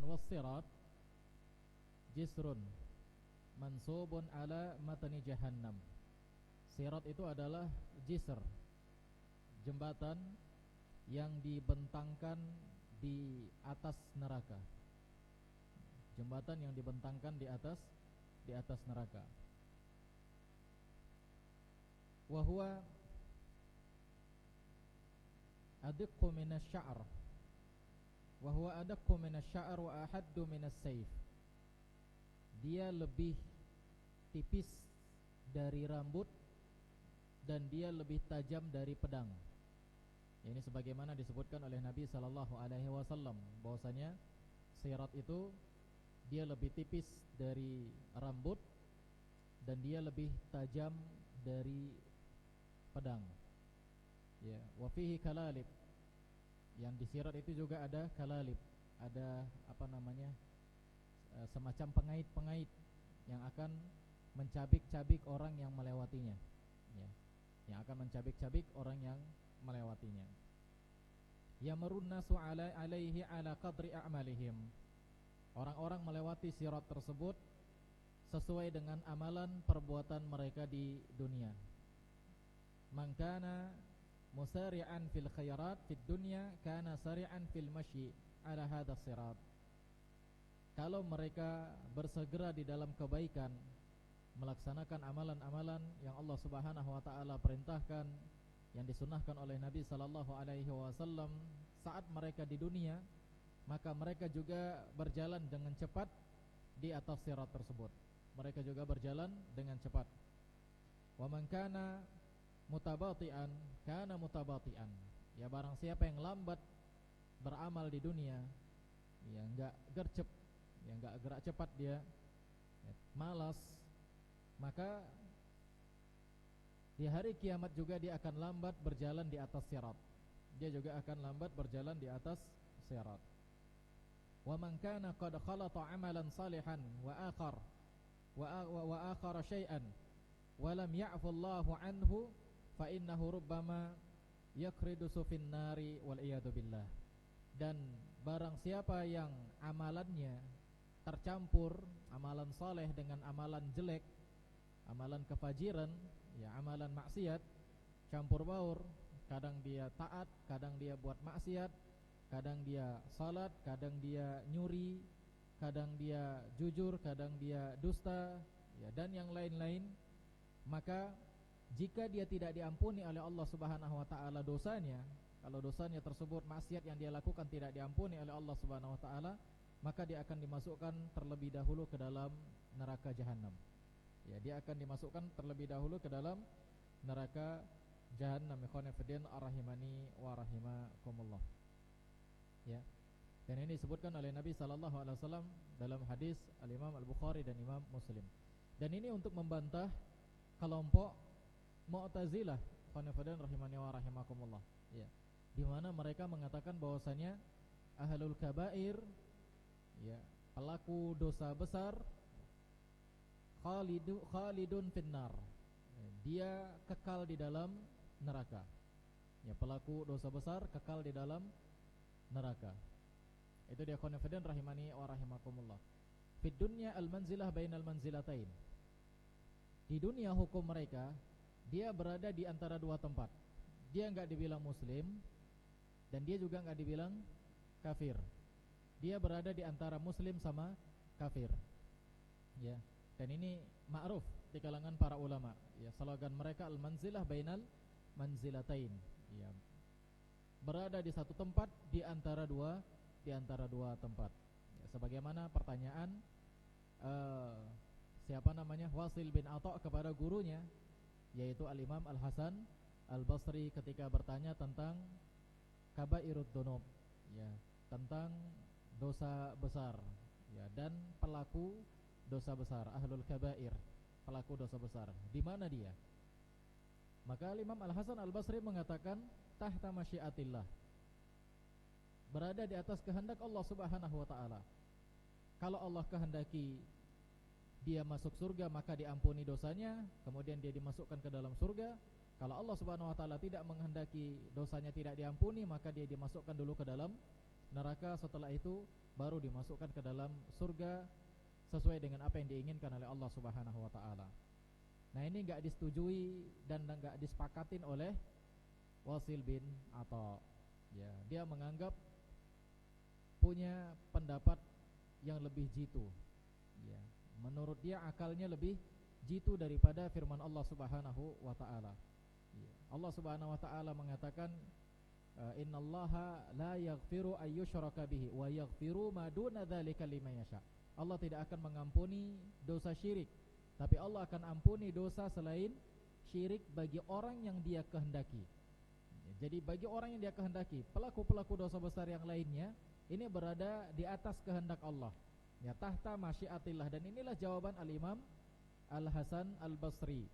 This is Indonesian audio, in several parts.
was-sirat jisrun mansubun ala matni jahannam. Sirat itu adalah jisr, jembatan yang dibentangkan di atas neraka. Jembatan yang dibentangkan di atas neraka. Wa huwa adqu minas sya'r. Wa huwa adqu minas sya'r wa ahaddu minas sayf. Dia lebih tipis dari rambut dan dia lebih tajam dari pedang. Ini sebagaimana disebutkan oleh Nabi sallallahu alaihi wasallam bahwasanya sirat itu dia lebih tipis dari rambut dan dia lebih tajam dari pedang. Ya, wa fihi kalalib. Yang di sirat itu juga ada kalalib, ada semacam pengait-pengait yang akan mencabik-cabik orang yang melewatinya. Ya, yang akan mencabik-cabik orang yang melewatinya. Yamurun nasu alaihi ala qadri a'malihim. Orang-orang melewati sirat tersebut sesuai dengan amalan perbuatan mereka di dunia. Man kana musari'an fil khairat fid dunya kana sari'an fil masyi ala hadha sirat. Kalau mereka bersegera di dalam kebaikan, melaksanakan amalan-amalan yang Allah Subhanahu wa taala perintahkan, yang disunahkan oleh Nabi sallallahu alaihi wasallam saat mereka di dunia, maka mereka juga berjalan dengan cepat di atas sirat tersebut. Mereka juga berjalan dengan cepat. Wa man kana mutabati'an kana mutabati'an. Ya, barang siapa yang lambat beramal di dunia, ya enggak gercep, ya enggak gerak cepat dia, ya, malas, maka di hari kiamat juga dia akan lambat berjalan di atas sirat. Dia juga akan lambat berjalan di atas sirat. Wa man kana qad khalata amalan salihan wa akhara syai'an wa lam ya'fu Allahu anhu fa innahu rubbama yakridusu fin nari wal iyadu billah. Dan barang siapa yang amalannya tercampur, amalan saleh dengan amalan jelek, amalan kefajiran, ya amalan maksiat, campur baur, kadang dia taat, kadang dia buat maksiat, kadang dia salat, kadang dia nyuri, kadang dia jujur, kadang dia dusta, ya, dan yang lain-lain. Maka jika dia tidak diampuni oleh Allah Subhanahu wa taala dosanya, kalau dosanya tersebut maksiat yang dia lakukan tidak diampuni oleh Allah Subhanahu wa taala, maka dia akan dimasukkan terlebih dahulu ke dalam neraka jahanam. Ya, dia akan dimasukkan terlebih dahulu ke dalam neraka jahanam. Ikhwan fillah arrahimani wa rahimakumullah. Ya. Dan ini disebutkan oleh Nabi sallallahu alaihi wasallam dalam hadis Al-Imam Al-Bukhari dan Imam Muslim. Dan ini untuk membantah kelompok Mu'tazilah, ikhwan fillah rahimani wa rahimakumullah. Ya. Di mana mereka mengatakan bahwasanya ahlul kabair, ya, pelaku dosa besar, khalidun finnar, dia kekal di dalam neraka. Ya, pelaku dosa besar kekal di dalam neraka. Itu dia khonafidin rahimani wa rahimakumullah. Fid dunya al-manzilah bainal manzilatain. Di dunia hukum mereka, dia berada di antara dua tempat. Dia enggak dibilang muslim dan dia juga enggak dibilang kafir. Dia berada di antara muslim sama kafir. Ya. Dan ini ma'ruf di kalangan para ulama. Ya, slogan mereka al-manzilah bainal manzilatain. Ya. Berada di satu tempat di antara dua tempat. Ya, sebagaimana pertanyaan Wasil bin Atha kepada gurunya, yaitu Al-Imam Al-Hasan Al-Basri, ketika bertanya tentang kabairud dzunub, ya, tentang dosa besar, ya, dan pelaku dosa besar, ahlul kabair, pelaku dosa besar, di mana dia? Maka Imam Al-Hasan Al-Basri mengatakan tahta masyiatillah, berada di atas kehendak Allah Subhanahu wa taala. Kalau Allah kehendaki dia masuk surga, maka diampuni dosanya, kemudian dia dimasukkan ke dalam surga. Kalau Allah Subhanahu wa taala tidak menghendaki dosanya tidak diampuni, maka dia dimasukkan dulu ke dalam neraka, setelah itu baru dimasukkan ke dalam surga sesuai dengan apa yang diinginkan oleh Allah Subhanahu wa taala. Nah, ini enggak disetujui dan enggak disepakatin oleh Wasil bin Atha. Ya, dia menganggap punya pendapat yang lebih jitu. Ya, menurut dia akalnya lebih jitu daripada firman Allah Subhanahu wa taala. Ya, Allah Subhanahu wa taala mengatakan innallaha la yaghfiru ayyushraka bihi wa yaghfiru ma duna dzalika liman yasha. Allah tidak akan mengampuni dosa syirik, tapi Allah akan ampuni dosa selain syirik bagi orang yang dia kehendaki. Jadi bagi orang yang dia kehendaki, pelaku-pelaku dosa besar yang lainnya ini berada di atas kehendak Allah, ya, tahta masyiatillah. Dan inilah jawaban Al-Imam Al-Hasan Al-Basri.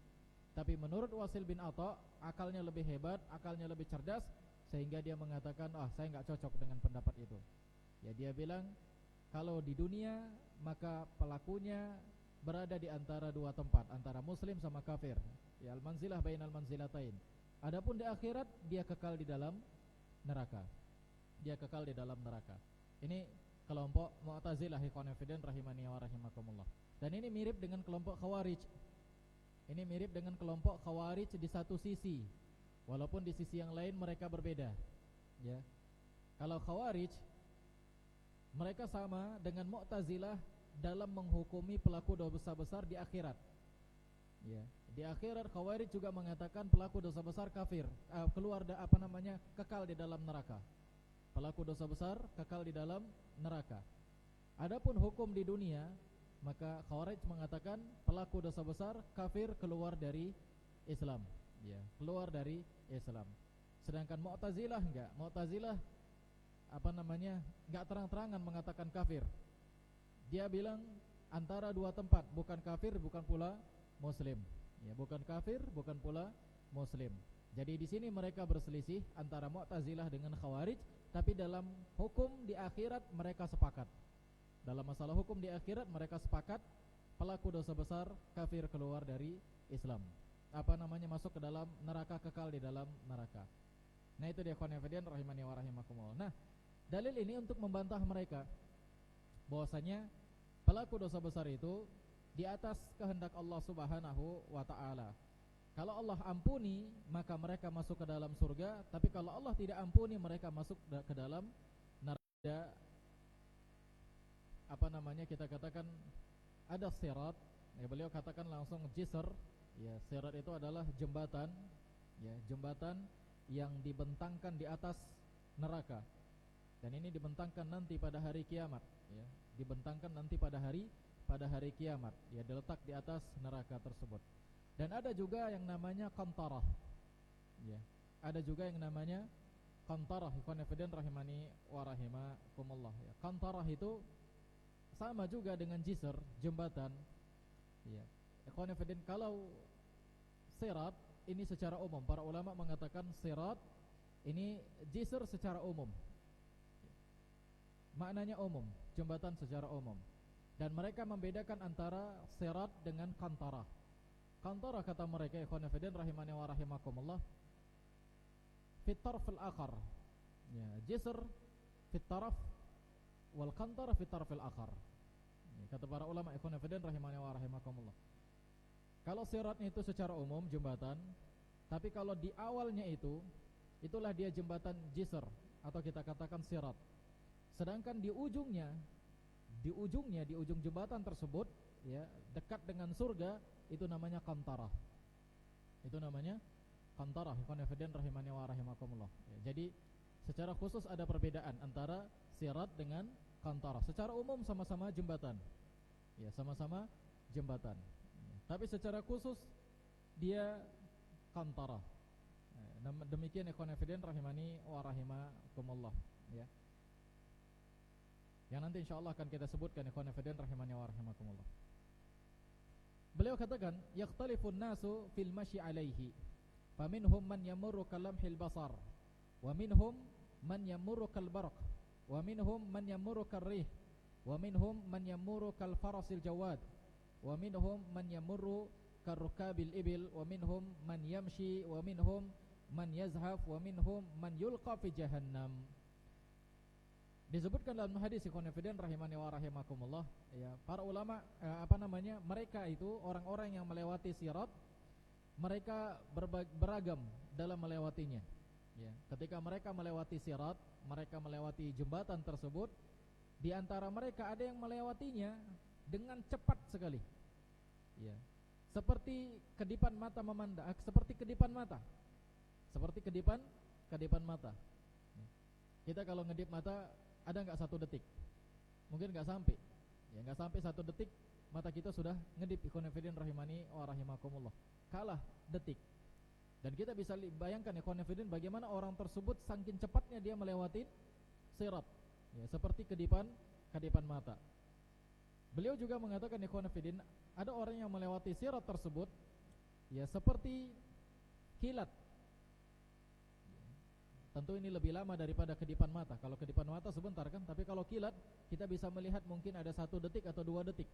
Tapi menurut Wasil bin Atha, akalnya lebih hebat, akalnya lebih cerdas, sehingga dia mengatakan, saya enggak cocok dengan pendapat itu. Ya, dia bilang kalau di dunia maka pelakunya berada di antara dua tempat, antara muslim sama kafir. Ya, al-manzilah bainal manzilatain. Adapun di akhirat dia kekal di dalam neraka. Dia kekal di dalam neraka. Ini kelompok Mu'tazilah ikhwan fillah rahimani wa rahimakumullah. Dan ini mirip dengan kelompok Khawarij. Ini mirip dengan kelompok Khawarij di satu sisi, walaupun di sisi yang lain mereka berbeda. Ya. Kalau Khawarij mereka sama dengan Mu'tazilah dalam menghukumi pelaku dosa besar di akhirat. Ya, di akhirat Khawarij juga mengatakan pelaku dosa besar kafir, kekal di dalam neraka. Pelaku dosa besar kekal di dalam neraka. Adapun hukum di dunia, maka Khawarij mengatakan pelaku dosa besar kafir, keluar dari Islam. Ya, keluar dari Islam. Sedangkan Mu'tazilah enggak. Mu'tazilah enggak terang-terangan mengatakan kafir. Dia bilang antara dua tempat, bukan kafir, bukan pula muslim. Ya, bukan kafir, bukan pula muslim. Jadi di sini mereka berselisih antara Mu'tazilah dengan Khawarij, tapi dalam hukum di akhirat mereka sepakat. Dalam masalah hukum di akhirat mereka sepakat pelaku dosa besar kafir, keluar dari Islam. Masuk ke dalam neraka, kekal di dalam neraka. Nah, itu dia khonefidin rahimani wa rahimakumullah. Nah, dalil ini untuk membantah mereka bahwasanya pelaku dosa besar itu di atas kehendak Allah Subhanahu wa taala. Kalau Allah ampuni, maka mereka masuk ke dalam surga, tapi kalau Allah tidak ampuni, mereka masuk ke dalam neraka. Kita katakan ada sirat, ya, beliau katakan langsung jisr. Ya, sirat itu adalah jembatan, ya, jembatan yang dibentangkan di atas neraka. Dan ini dibentangkan nanti pada hari kiamat, ya, dibentangkan nanti pada hari kiamat, ya, diletak di atas neraka tersebut. Dan ada juga yang namanya qantarah. Ya, ada juga yang namanya qantarah, ikhwan fillah rahimani wa rahimakumullah. Ya, qantarah itu sama juga dengan jisr, jembatan. Ya, ikhwan fillah, kalau sirat ini secara umum, para ulama mengatakan sirat ini jisr secara umum. Maknanya umum, jembatan secara umum. Dan mereka membedakan antara sirat dengan qantarah. Qantarah kata mereka ikhwan fillah rahimani wa rahimakumullah, fit tarfil akhar. Ya, jisr fit taraf wal qantarah fit tarfil akhar. Ya, kata para ulama ikhwan fillah rahimani wa rahimakumullah. Kalau siratnya itu secara umum jembatan, tapi kalau di awalnya itulah dia jembatan jisr atau kita katakan sirat. Sedangkan di ujung jembatan tersebut, ya, dekat dengan surga, itu namanya qantarah. Itu namanya qantarah, ikhwan fillah rahimani wa rahimakumullah. Ya, jadi secara khusus ada perbedaan antara sirat dengan qantarah. Secara umum sama-sama jembatan. Ya, sama-sama jembatan. Ya, tapi secara khusus dia qantarah. Ya, demikian ikhwan fillah rahimani wa rahimakumullah, ya. Yang nanti insyaallah akan kita sebutkan ikhwan fillah rahimani wa rahimakumullah. Beliau katakan yakhtalifun nasu fil masyi alaihi, faminhum man yamurru kalamhil basar, wa minhum man yamurru kal barq, wa minhum man yamurru karrih, wa minhum man yamurru kal farasil jawad, wa minhum man yamurru karukabil ibil, wa minhum man yamshi, wa minhum man yazhaf, wa minhum man yulqa fi jahannam. Disebutkan dalam hadis ikhwan fillah rahimani wa rahimakumullah, ya, para ulama mereka itu orang-orang yang melewati sirat, mereka beragam dalam melewatinya. Ya, ketika mereka melewati sirat, mereka melewati jembatan tersebut, di antara mereka ada yang melewatinya dengan cepat sekali. Ya, seperti kedipan mata memandang, seperti kedipan mata. Seperti kedipan mata. Ya. Kita kalau ngedip mata ada nggak 1 detik? Mungkin nggak sampai. Ya, nggak sampai 1 detik mata kita sudah ngedip. Ikhwan fillah rahimani wa rahimakumullah. Kalah detik. Dan kita bisa bayangkan ikhwan fillah bagaimana orang tersebut saking cepatnya dia melewati sirat. Ya, seperti kedipan mata. Beliau juga mengatakan ikhwan fillah, ada orang yang melewati sirat tersebut ya seperti kilat. Tentu ini lebih lama daripada kedipan mata. Kalau kedipan mata sebentar kan, tapi kalau kilat kita bisa melihat mungkin ada 1 detik atau 2 detik.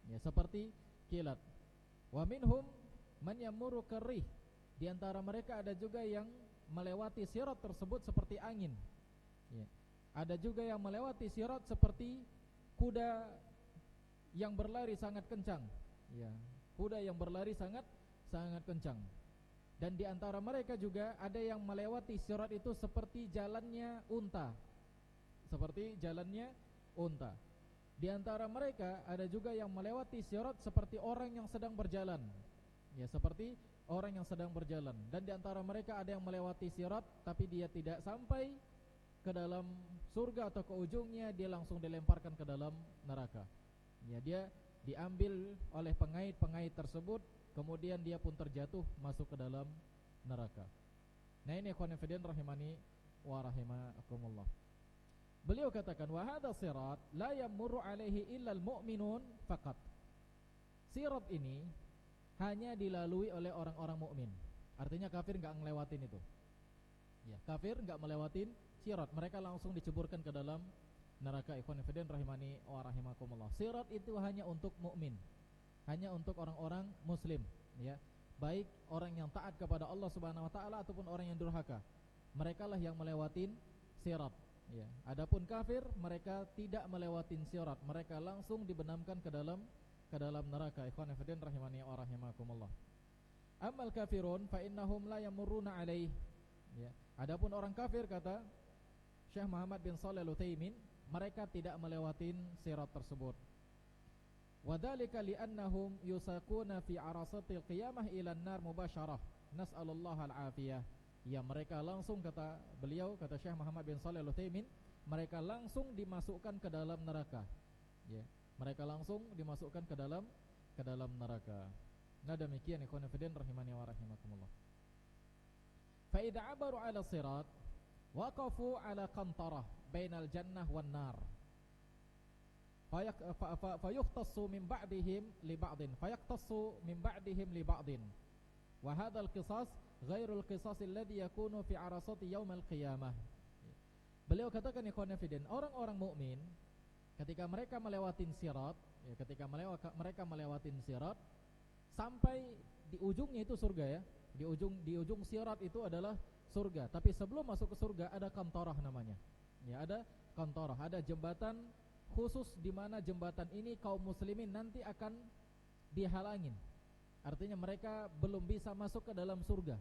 Ya, seperti kilat. Wa minhum man yamurru karih. Di antara mereka ada juga yang melewati sirat tersebut seperti angin. Ya. Ada juga yang melewati sirat seperti kuda yang berlari sangat kencang. Ya, kuda yang berlari sangat kencang. Dan di antara mereka juga ada yang melewati sirat itu seperti jalannya unta. Seperti jalannya unta. Di antara mereka ada juga yang melewati sirat seperti orang yang sedang berjalan. Ya, seperti orang yang sedang berjalan. Dan di antara mereka ada yang melewati sirat tapi dia tidak sampai ke dalam surga atau ke ujungnya, dia langsung dilemparkan ke dalam neraka. Ya, dia diambil oleh pengait-pengait tersebut, kemudian dia pun terjatuh masuk ke dalam neraka. Nah, ini ikhwan fillah rahimani wa rahimakumullah. Beliau katakan wa hadha sirat la yamurru alaihi illa almu'minun faqat. Sirat ini hanya dilalui oleh orang-orang mukmin. Artinya kafir enggak ngelewatin itu. Ya, kafir enggak melewatin sirat, mereka langsung diceburkan ke dalam neraka. Ikhwan fillah rahimani wa rahimakumullah. Sirat itu hanya untuk mukmin. Hanya untuk orang-orang muslim, ya. Baik orang yang taat kepada Allah Subhanahu wa taala ataupun orang yang durhaka. Merekalah yang melewatin sirat, ya. Adapun kafir, mereka tidak melewatin sirat. Mereka langsung dibenamkan ke dalam neraka. Ikhwan fillah rahimani wa rahimakumullah. Amal kafirun fa innahum la yamurruna alaih. Ya. Adapun orang kafir, kata Syekh Muhammad bin Shalih Al-Utsaimin, mereka tidak melewatin sirat tersebut. Wadzalika li'annahum yusaquna fi arasatil qiyamah ila an-nar mubasyarah. Nas'alullah al-afiyah. Ya, mereka langsung, kata beliau, kata Syekh Muhammad bin Shalih Al-Utsaimin, mereka langsung dimasukkan ke dalam neraka. Ya, mereka langsung dimasukkan ke dalam neraka. Nah, demikian ikhwan fillah rahimani wa rahimakumullah. Fa idza abaru 'ala sirat waqafu 'ala qantarah bainal jannah wan nar. Fayukhtassu min ba'dihim li ba'din fayaqtassu min ba'dihim li ba'din wa hadzal qisas ghairul qisas alladhi yakunu fi arasati yaumil qiyamah. Beliau katakan ikhwan fillah, orang-orang mukmin ketika mereka melewatin sirat, ya, ketika mereka melewatin sirat sampai di ujungnya itu surga, ya. Di ujung sirat itu adalah surga. Tapi sebelum masuk ke surga ada qantarah namanya. Ya, ada qantarah, ada jembatan khusus di mana jembatan ini kaum muslimin nanti akan dihalangin. Artinya mereka belum bisa masuk ke dalam surga.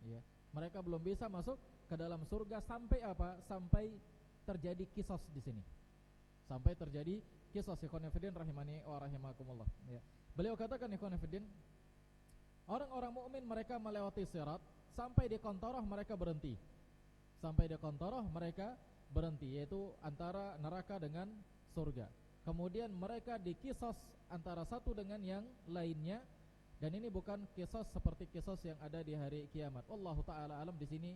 Ya, mereka belum bisa masuk ke dalam surga sampai apa? Sampai terjadi qisas di sini. Sampai terjadi qisas, ikhwan fillah rahimani wa rahimakumullah. Ya. Beliau katakan ikhwan fillah, orang-orang mukmin mereka melewati sirat sampai di qantarah mereka berhenti. Sampai di qantarah mereka berhenti, yaitu antara neraka dengan surga. Kemudian mereka dikisas antara satu dengan yang lainnya, dan ini bukan kisas seperti kisas yang ada di hari kiamat. Wallahu taala alam. Di sini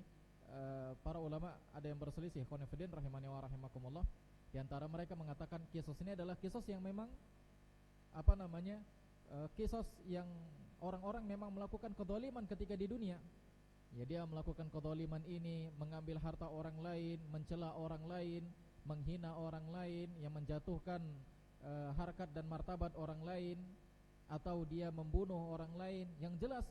para ulama ada yang berselisih, ikhwan fillah rahimani wa rahimakumullah. Di antara mereka mengatakan kisas ini adalah kisas yang memang kisas yang orang-orang memang melakukan kedzaliman ketika di dunia. Ya, dia melakukan kedzaliman ini, mengambil harta orang lain, mencela orang lain, menghina orang lain, yang menjatuhkan harkat dan martabat orang lain, atau dia membunuh orang lain. Yang jelas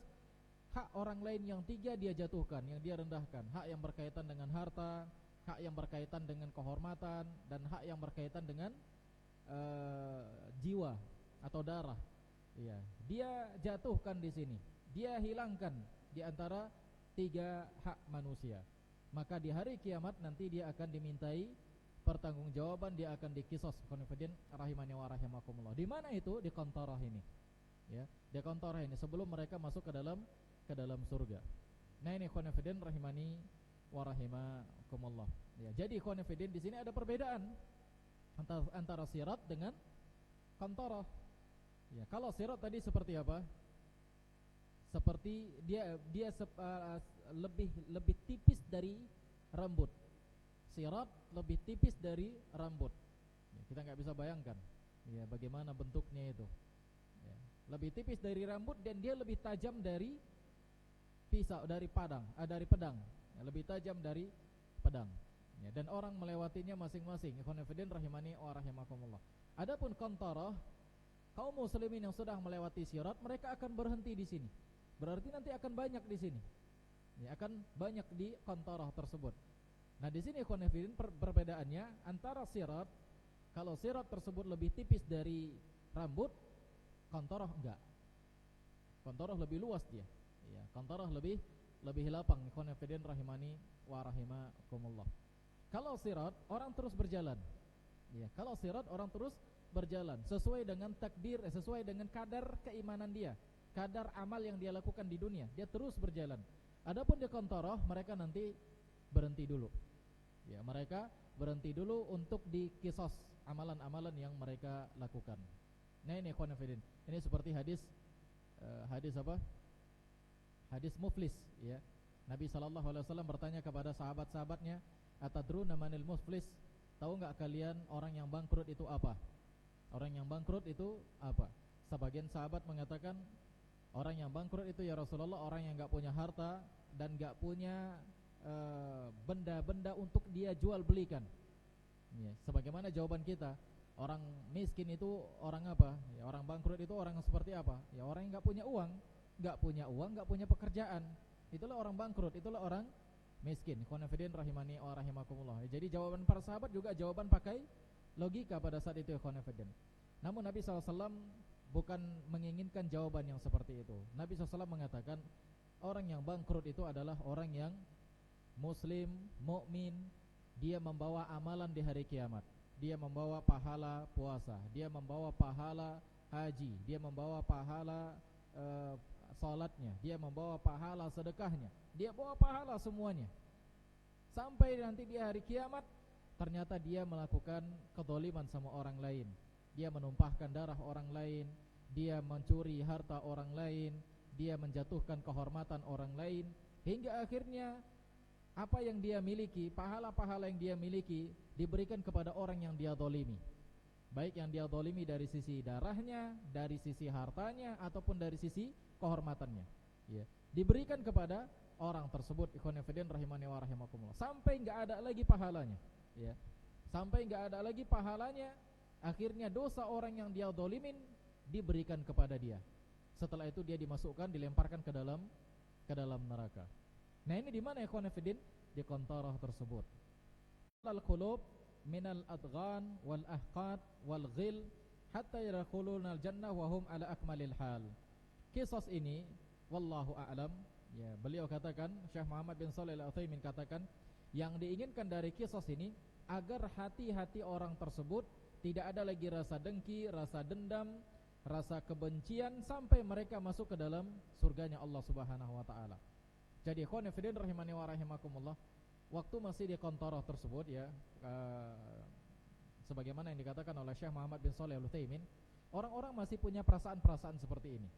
hak orang lain yang 3 dia jatuhkan, yang dia rendahkan. Hak yang berkaitan dengan harta, hak yang berkaitan dengan kehormatan dan hak yang berkaitan dengan jiwa atau darah. Iya, dia jatuhkan di sini. Dia hilangkan di antara 3 hak manusia. Maka di hari kiamat nanti dia akan dimintai pertanggungjawaban, dia akan dikisos. Khonifidin rahimani wa rahimakumullah. Di mana itu? Di qantarah ini. Ya, di qantarah ini sebelum mereka masuk ke dalam surga. Nah, ini khonifidin rahimani wa rahimakumullah. Ya, jadi khonifidin di sini ada perbedaan antara sirat dengan qantarah. Ya, kalau sirat tadi seperti apa? Seperti dia lebih tipis dari rambut. Sirat lebih tipis dari rambut. Ya, kita nggak bisa bayangkan, ya, bagaimana bentuknya itu. Ya, lebih tipis dari rambut dan dia lebih tajam dari pisau, dari pedang. Ya, lebih tajam dari pedang. Ya, dan orang melewatinya masing-masing. Ikhwanifidin rahimani wa rahimakumullah. Adapun qantarah, kaum muslimin yang sudah melewati sirat, mereka akan berhenti di sini. Berarti nanti akan banyak di sini. Ya, akan banyak di qantarah tersebut. Nah, di sini khonifidin perbedaannya antara sirat, kalau sirat tersebut lebih tipis dari rambut, qantarah enggak. Qantarah lebih luas dia. Ya, qantarah lebih lapang. Khonifidin rahimani wa rahimakumullah. Kalau sirat orang terus berjalan. Ya, kalau sirat orang terus berjalan sesuai dengan takdir, sesuai dengan kadar keimanan dia, kadar amal yang dia lakukan di dunia, dia terus berjalan. Adapun di qantarah mereka nanti berhenti dulu. Ya, mereka berhenti dulu untuk dikisos amalan-amalan yang mereka lakukan. Nah, ini khonifidin. Ini seperti hadis apa? Hadis muflis, ya. Nabi SAW bertanya kepada sahabat-sahabatnya, "Atadruna manil muflis?" Tahu enggak kalian orang yang bangkrut itu apa? Orang yang bangkrut itu apa? Sebagian sahabat mengatakan, orang yang bangkrut itu ya Rasulullah orang yang enggak punya harta dan enggak punya benda-benda untuk dia jual belikan. Ya, sebagaimana jawaban kita, orang miskin itu orang apa? Ya, orang bangkrut itu orang seperti apa? Ya, orang yang enggak punya uang, enggak punya pekerjaan. Itulah orang bangkrut, itulah orang miskin. Khonifidin rahimani wa rahimakumullah. Jadi jawaban para sahabat juga jawaban pakai logika pada saat itu, khonifidin. Namun Nabi SAW bukan menginginkan jawaban yang seperti itu. Nabi SAW mengatakan orang yang bangkrut itu adalah orang yang muslim, mukmin, dia membawa amalan di hari kiamat. Dia membawa pahala puasa, dia membawa pahala haji, dia membawa pahala salatnya, dia membawa pahala sedekahnya, dia bawa pahala semuanya. Sampai nanti di hari kiamat ternyata dia melakukan kezaliman sama orang lain. Dia menumpahkan darah orang lain, dia mencuri harta orang lain, dia menjatuhkan kehormatan orang lain, hingga akhirnya apa yang dia miliki, pahala-pahala yang dia miliki diberikan kepada orang yang dia zalimi. Baik yang dia zalimi dari sisi darahnya, dari sisi hartanya, ataupun dari sisi kehormatannya. Ya, diberikan kepada orang tersebut, ikhwanifidin rahimani wa rahimakumullah, sampai enggak ada lagi pahalanya. Ya, sampai enggak ada lagi pahalanya, akhirnya dosa orang yang dia zalimin diberikan kepada dia. Setelah itu dia dimasukkan, dilemparkan ke dalam neraka. Nah, ini di mana ikhwanifidin? Di qantarah tersebut. Al-qulub minal adghan wal ahqad wal ghil hatta yadkhuluna al-jannah wa hum ala akmalil hal. Kisah ini wallahu a'lam, ya, beliau katakan, Syekh Muhammad bin Shalih Al-Utsaimin katakan, yang diinginkan dari kisah ini agar hati-hati orang tersebut tidak ada lagi rasa dengki, rasa dendam, rasa kebencian sampai mereka masuk ke dalam surganya Allah Subhanahu wa taala. Jadi khonifidin rahimani wa rahimakumullah, waktu masih di qantarah tersebut, ya, sebagaimana yang dikatakan oleh Syekh Muhammad bin Shalih Al-Utsaimin, orang-orang masih punya perasaan-perasaan seperti ini.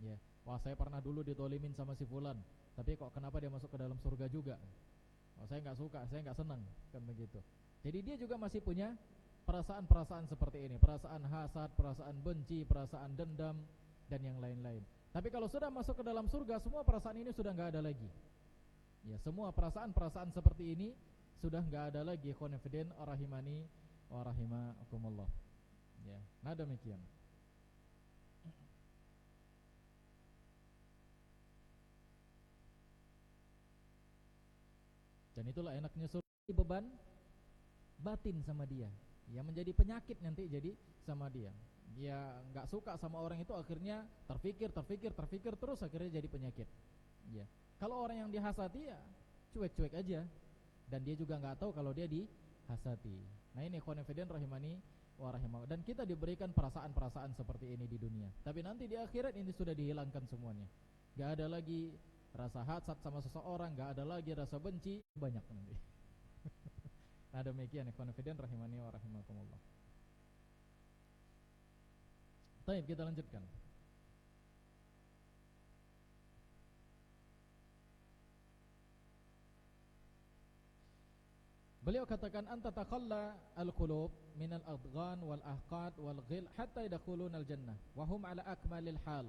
Ya, wah, saya pernah dulu ditolimin sama si fulan, tapi kok kenapa dia masuk ke dalam surga juga? Oh, saya nggak suka, saya nggak senang, kan begitu. Jadi dia juga masih punya perasaan-perasaan seperti ini, perasaan hasad, perasaan benci, perasaan dendam, dan yang lain-lain. Tapi kalau sudah masuk ke dalam surga, semua perasaan ini sudah nggak ada lagi. Ya, semua perasaan-perasaan seperti ini sudah nggak ada lagi. Khonifidin rahimani wa rahimakumullah. Ya, nah demikian. Dan itulah enaknya surga. beban batin sama dia, ya menjadi penyakit nanti jadi sama dia. Dia nggak suka sama orang itu, akhirnya terfikir terus, akhirnya jadi penyakit. Ya, kalau orang yang dihasati ya cuek-cuek aja, dan dia juga nggak tahu kalau dia dihasati. Nah ini ikhwan fillah rahimani wa rahimakumullah. Dan kita diberikan perasaan-perasaan seperti ini di dunia, tapi nanti di akhirat ini sudah dihilangkan semuanya. Nggak ada lagi rasa hasad sama seseorang, nggak ada lagi rasa benci, banyak nanti. Nah demikian ikhwan fillah rahimani wa rahimakumullah. Baik, kita lanjutkan. Beliau katakan anta takhalla al-qulub min al-adghan wal ahqad wal ghil hatta yadkhuluna al-jannah wa hum ala akmalil hal.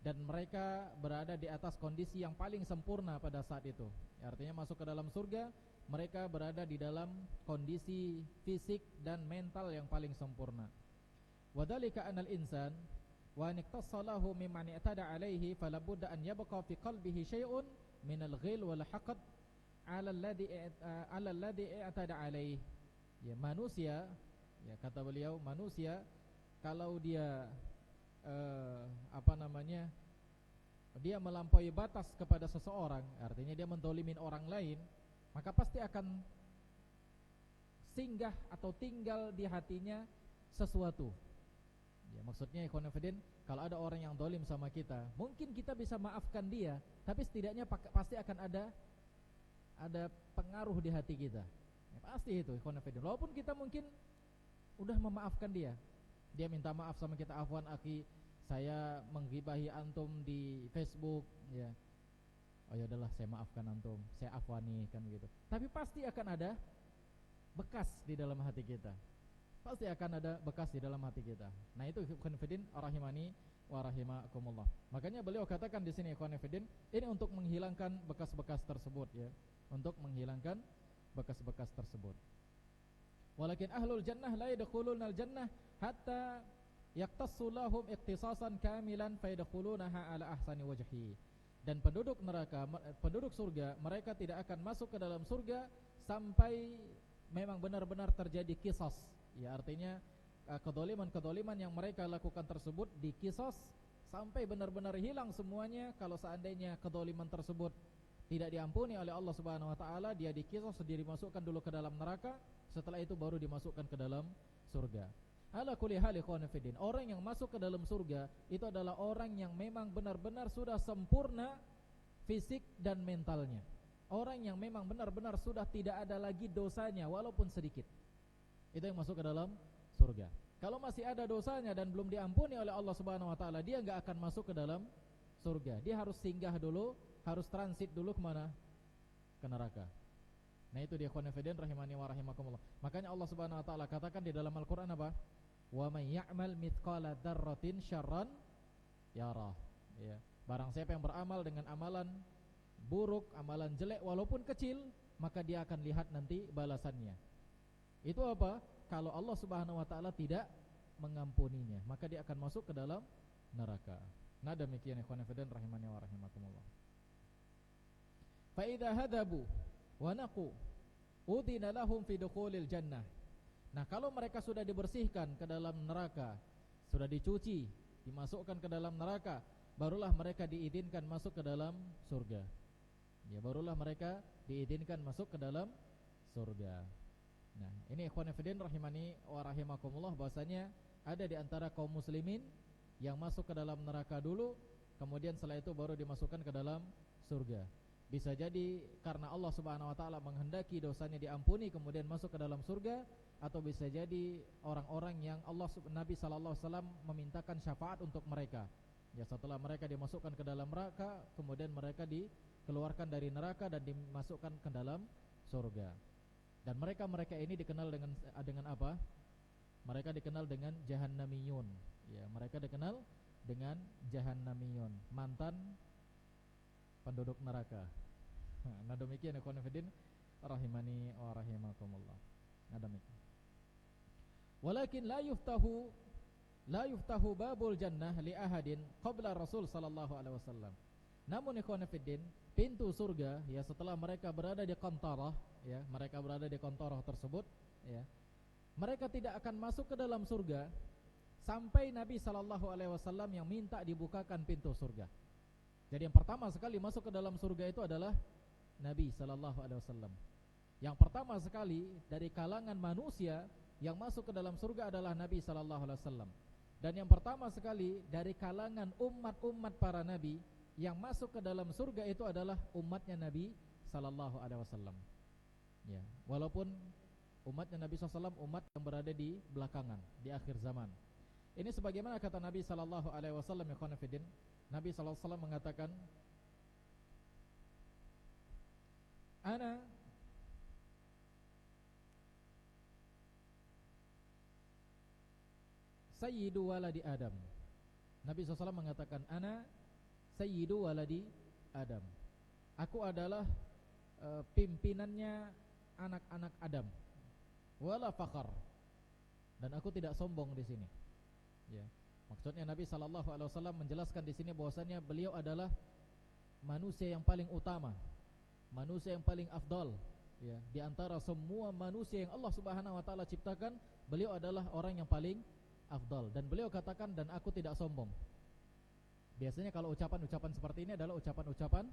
Dan mereka berada di atas kondisi yang paling sempurna pada saat itu. Artinya masuk ke dalam surga, mereka berada di dalam kondisi fisik dan mental yang paling sempurna. Wadhalika anal insan wa niktasalahu mimman i'tada alaihi fala budda an yabqa fi qalbihi syai'un min al-ghil wal haqd ala alladhi i'tada alaihi. Ya, manusia, ya kata beliau, manusia kalau dia dia melampaui batas kepada seseorang, artinya dia mendolimin orang lain, maka pasti akan singgah atau tinggal di hatinya sesuatu. Ya, maksudnya ikhwan fillah, kalau ada orang yang dolim sama kita, mungkin kita bisa maafkan dia, tapi setidaknya pasti akan ada pengaruh di hati kita. Ya, pasti itu ikhwan fillah. Walaupun kita mungkin udah memaafkan dia, dia minta maaf sama kita, afwan akhi, saya menggibahi antum di Facebook, ya. Oh ya udahlah, saya maafkan antum, saya afwani, kan begitu. Tapi pasti akan ada bekas di dalam hati kita. Pasti akan ada bekas di dalam hati kita. Nah itu ikhwan fillah rahimani wa rahimakumullah. Makanya beliau katakan di sini ikhwan fillah, ini untuk menghilangkan bekas-bekas tersebut, ya. Untuk menghilangkan bekas-bekas tersebut. Walakin ahlul jannah la yadkhulunal jannah hatta yaqtassu lahum ikhtisasan kamilan fa yadkhulunaha ala ahsani wajhi. Dan penduduk neraka, penduduk surga, mereka tidak akan masuk ke dalam surga sampai memang benar-benar terjadi qisas. Ya, artinya kedoliman-kedoliman yang mereka lakukan tersebut dikisos sampai benar-benar hilang semuanya. Kalau seandainya kedoliman tersebut tidak diampuni oleh Allah Subhanahu wa taala, dia dikisos, dia dimasukkan dulu ke dalam neraka, setelah itu baru dimasukkan ke dalam surga. Ala kulli hal ikhwan fillah, orang yang masuk ke dalam surga itu adalah orang yang memang benar-benar sudah sempurna fisik dan mentalnya. Orang yang memang benar-benar sudah tidak ada lagi dosanya walaupun sedikit. Itu yang masuk ke dalam surga. Kalau masih ada dosanya dan belum diampuni oleh Allah Subhanahu wa taala, dia enggak akan masuk ke dalam surga. Dia harus singgah dulu, harus transit dulu kemana? Ke neraka. Nah itu dia ikhwan fillah rahimani wa rahimakumullah. Makanya Allah Subhanahu wa taala katakan di dalam Al-Qur'an apa? Wa may ya'mal mithqala dzarratin syarran yarah. Ya, barang siapa yang beramal dengan amalan buruk, amalan jelek walaupun kecil, maka dia akan lihat nanti balasannya. Itu apa? Kalau Allah Subhanahu wa taala tidak mengampuninya, maka dia akan masuk ke dalam neraka. Nah demikian ikhwan fillah rahimani wa rahimakumullah. Fa idza hadabu wa naqu udina lahum fi dukhulil jannah. Nah, kalau mereka sudah dibersihkan ke dalam neraka, sudah dicuci, dimasukkan ke dalam neraka, barulah mereka diizinkan masuk ke dalam surga. Ya, barulah mereka diizinkan masuk ke dalam surga. Nah, ini ikhwan fillah rahimani wa rahimakumullah, bahwasanya ada di antara kaum muslimin yang masuk ke dalam neraka dulu, kemudian setelah itu baru dimasukkan ke dalam surga. Bisa jadi karena Allah Subhanahu wa taala menghendaki dosanya diampuni kemudian masuk ke dalam surga, atau bisa jadi orang-orang yang Nabi sallallahu alaihi wasallam memintakan syafaat untuk mereka. Ya, setelah mereka dimasukkan ke dalam neraka, kemudian mereka dikeluarkan dari neraka dan dimasukkan ke dalam surga. Dan mereka ini dikenal dengan apa? Mereka dikenal dengan jahannamiyun. Ya, mereka dikenal dengan jahannamiyun, mantan penduduk neraka. Nah demikian ikhwan fillah rahimani wa rahimakumullah. Nah demikian. Walakin la yuftahu babul jannah li ahadin qabla Rasul sallallahu alaihi wasallam. Namun ikhwan fillah, pintu surga ya setelah mereka berada di qantarah, ya, mereka berada di kontoroh tersebut, ya, mereka tidak akan masuk ke dalam surga sampai Nabi sallallahu alaihi wasallam yang minta dibukakan pintu surga. Jadi yang pertama sekali masuk ke dalam surga itu adalah Nabi sallallahu alaihi wasallam. Yang pertama sekali dari kalangan manusia yang masuk ke dalam surga adalah Nabi sallallahu alaihi wasallam. Dan yang pertama sekali dari kalangan umat-umat para nabi yang masuk ke dalam surga itu adalah umatnya Nabi sallallahu alaihi wasallam. Ya, walaupun umatnya Nabi SAW umat yang berada di belakangan, di akhir zaman. Ini sebagaimana kata Nabi sallallahu alaihi wasallam, ya khonafidin, Nabi sallallahu alaihi wasallam mengatakan, "Ana sayyidu waladi Adam." Nabi SAW mengatakan, "Ana sayyidu waladi Adam." Aku adalah pimpinannya anak-anak Adam. Wala fakhar. Dan aku tidak sombong di sini. Ya. Maksudnya Nabi sallallahu alaihi wasallam menjelaskan di sini bahwasanya beliau adalah manusia yang paling utama, manusia yang paling afdal, ya, di antara semua manusia yang Allah Subhanahu wa taala ciptakan, beliau adalah orang yang paling afdal. Dan beliau katakan, dan aku tidak sombong. Biasanya kalau ucapan-ucapan seperti ini adalah ucapan-ucapan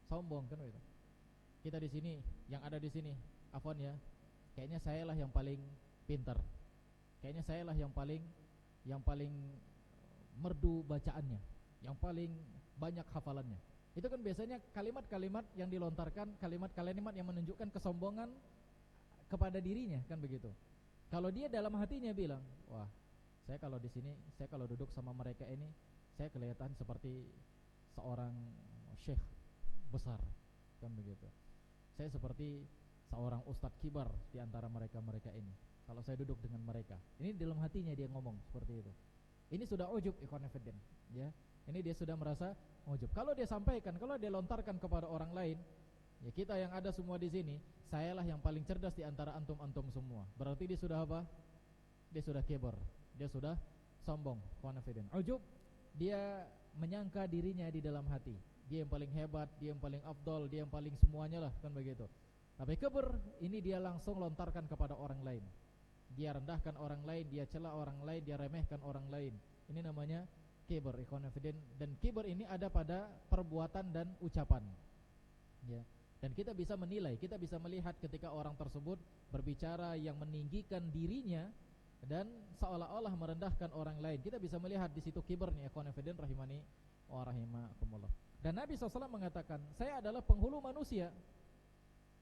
sombong, kan begitu. Kita di sini, yang ada di sini, afwan ya, kayaknya sayalah yang paling pintar. Kayaknya sayalah yang paling merdu bacaannya, yang paling banyak hafalannya. Itu kan biasanya kalimat-kalimat yang dilontarkan, kalimat-kalimat yang menunjukkan kesombongan kepada dirinya, kan begitu. Kalau dia dalam hatinya bilang, wah, saya kalau di sini, saya kalau duduk sama mereka ini, saya kelihatan seperti seorang syekh besar, kan begitu. Saya seperti seorang ustadz kibar di antara mereka-mereka ini. Kalau saya duduk dengan mereka, ini dalam hatinya dia ngomong seperti itu. Ini sudah ujub, ikhwan fillah, ya. Ini dia sudah merasa ujub. Kalau dia sampaikan, kalau dia lontarkan kepada orang lain, ya kita yang ada semua di sini, sayalah yang paling cerdas di antara antum-antum semua. Berarti dia sudah apa? Dia sudah kibar, dia sudah sombong, ikhwan fillah. Ujub, dia menyangka dirinya di dalam hati. Dia yang paling hebat, dia yang paling afdal, dia yang paling semuanya lah, kan begitu. Tapi kibr ini dia langsung lontarkan kepada orang lain. Dia rendahkan orang lain, dia cela orang lain, dia remehkan orang lain. Ini namanya kibr, ikhwan fillah. Dan kibr ini ada pada perbuatan dan ucapan. Ya. Dan kita bisa menilai, kita bisa melihat ketika orang tersebut berbicara yang meninggikan dirinya dan seolah-olah merendahkan orang lain. Kita bisa melihat di situ kibrnya, ikhwan fillah rahimani wa rahimakumullah. Dan Nabi SAW mengatakan, saya adalah penghulu manusia.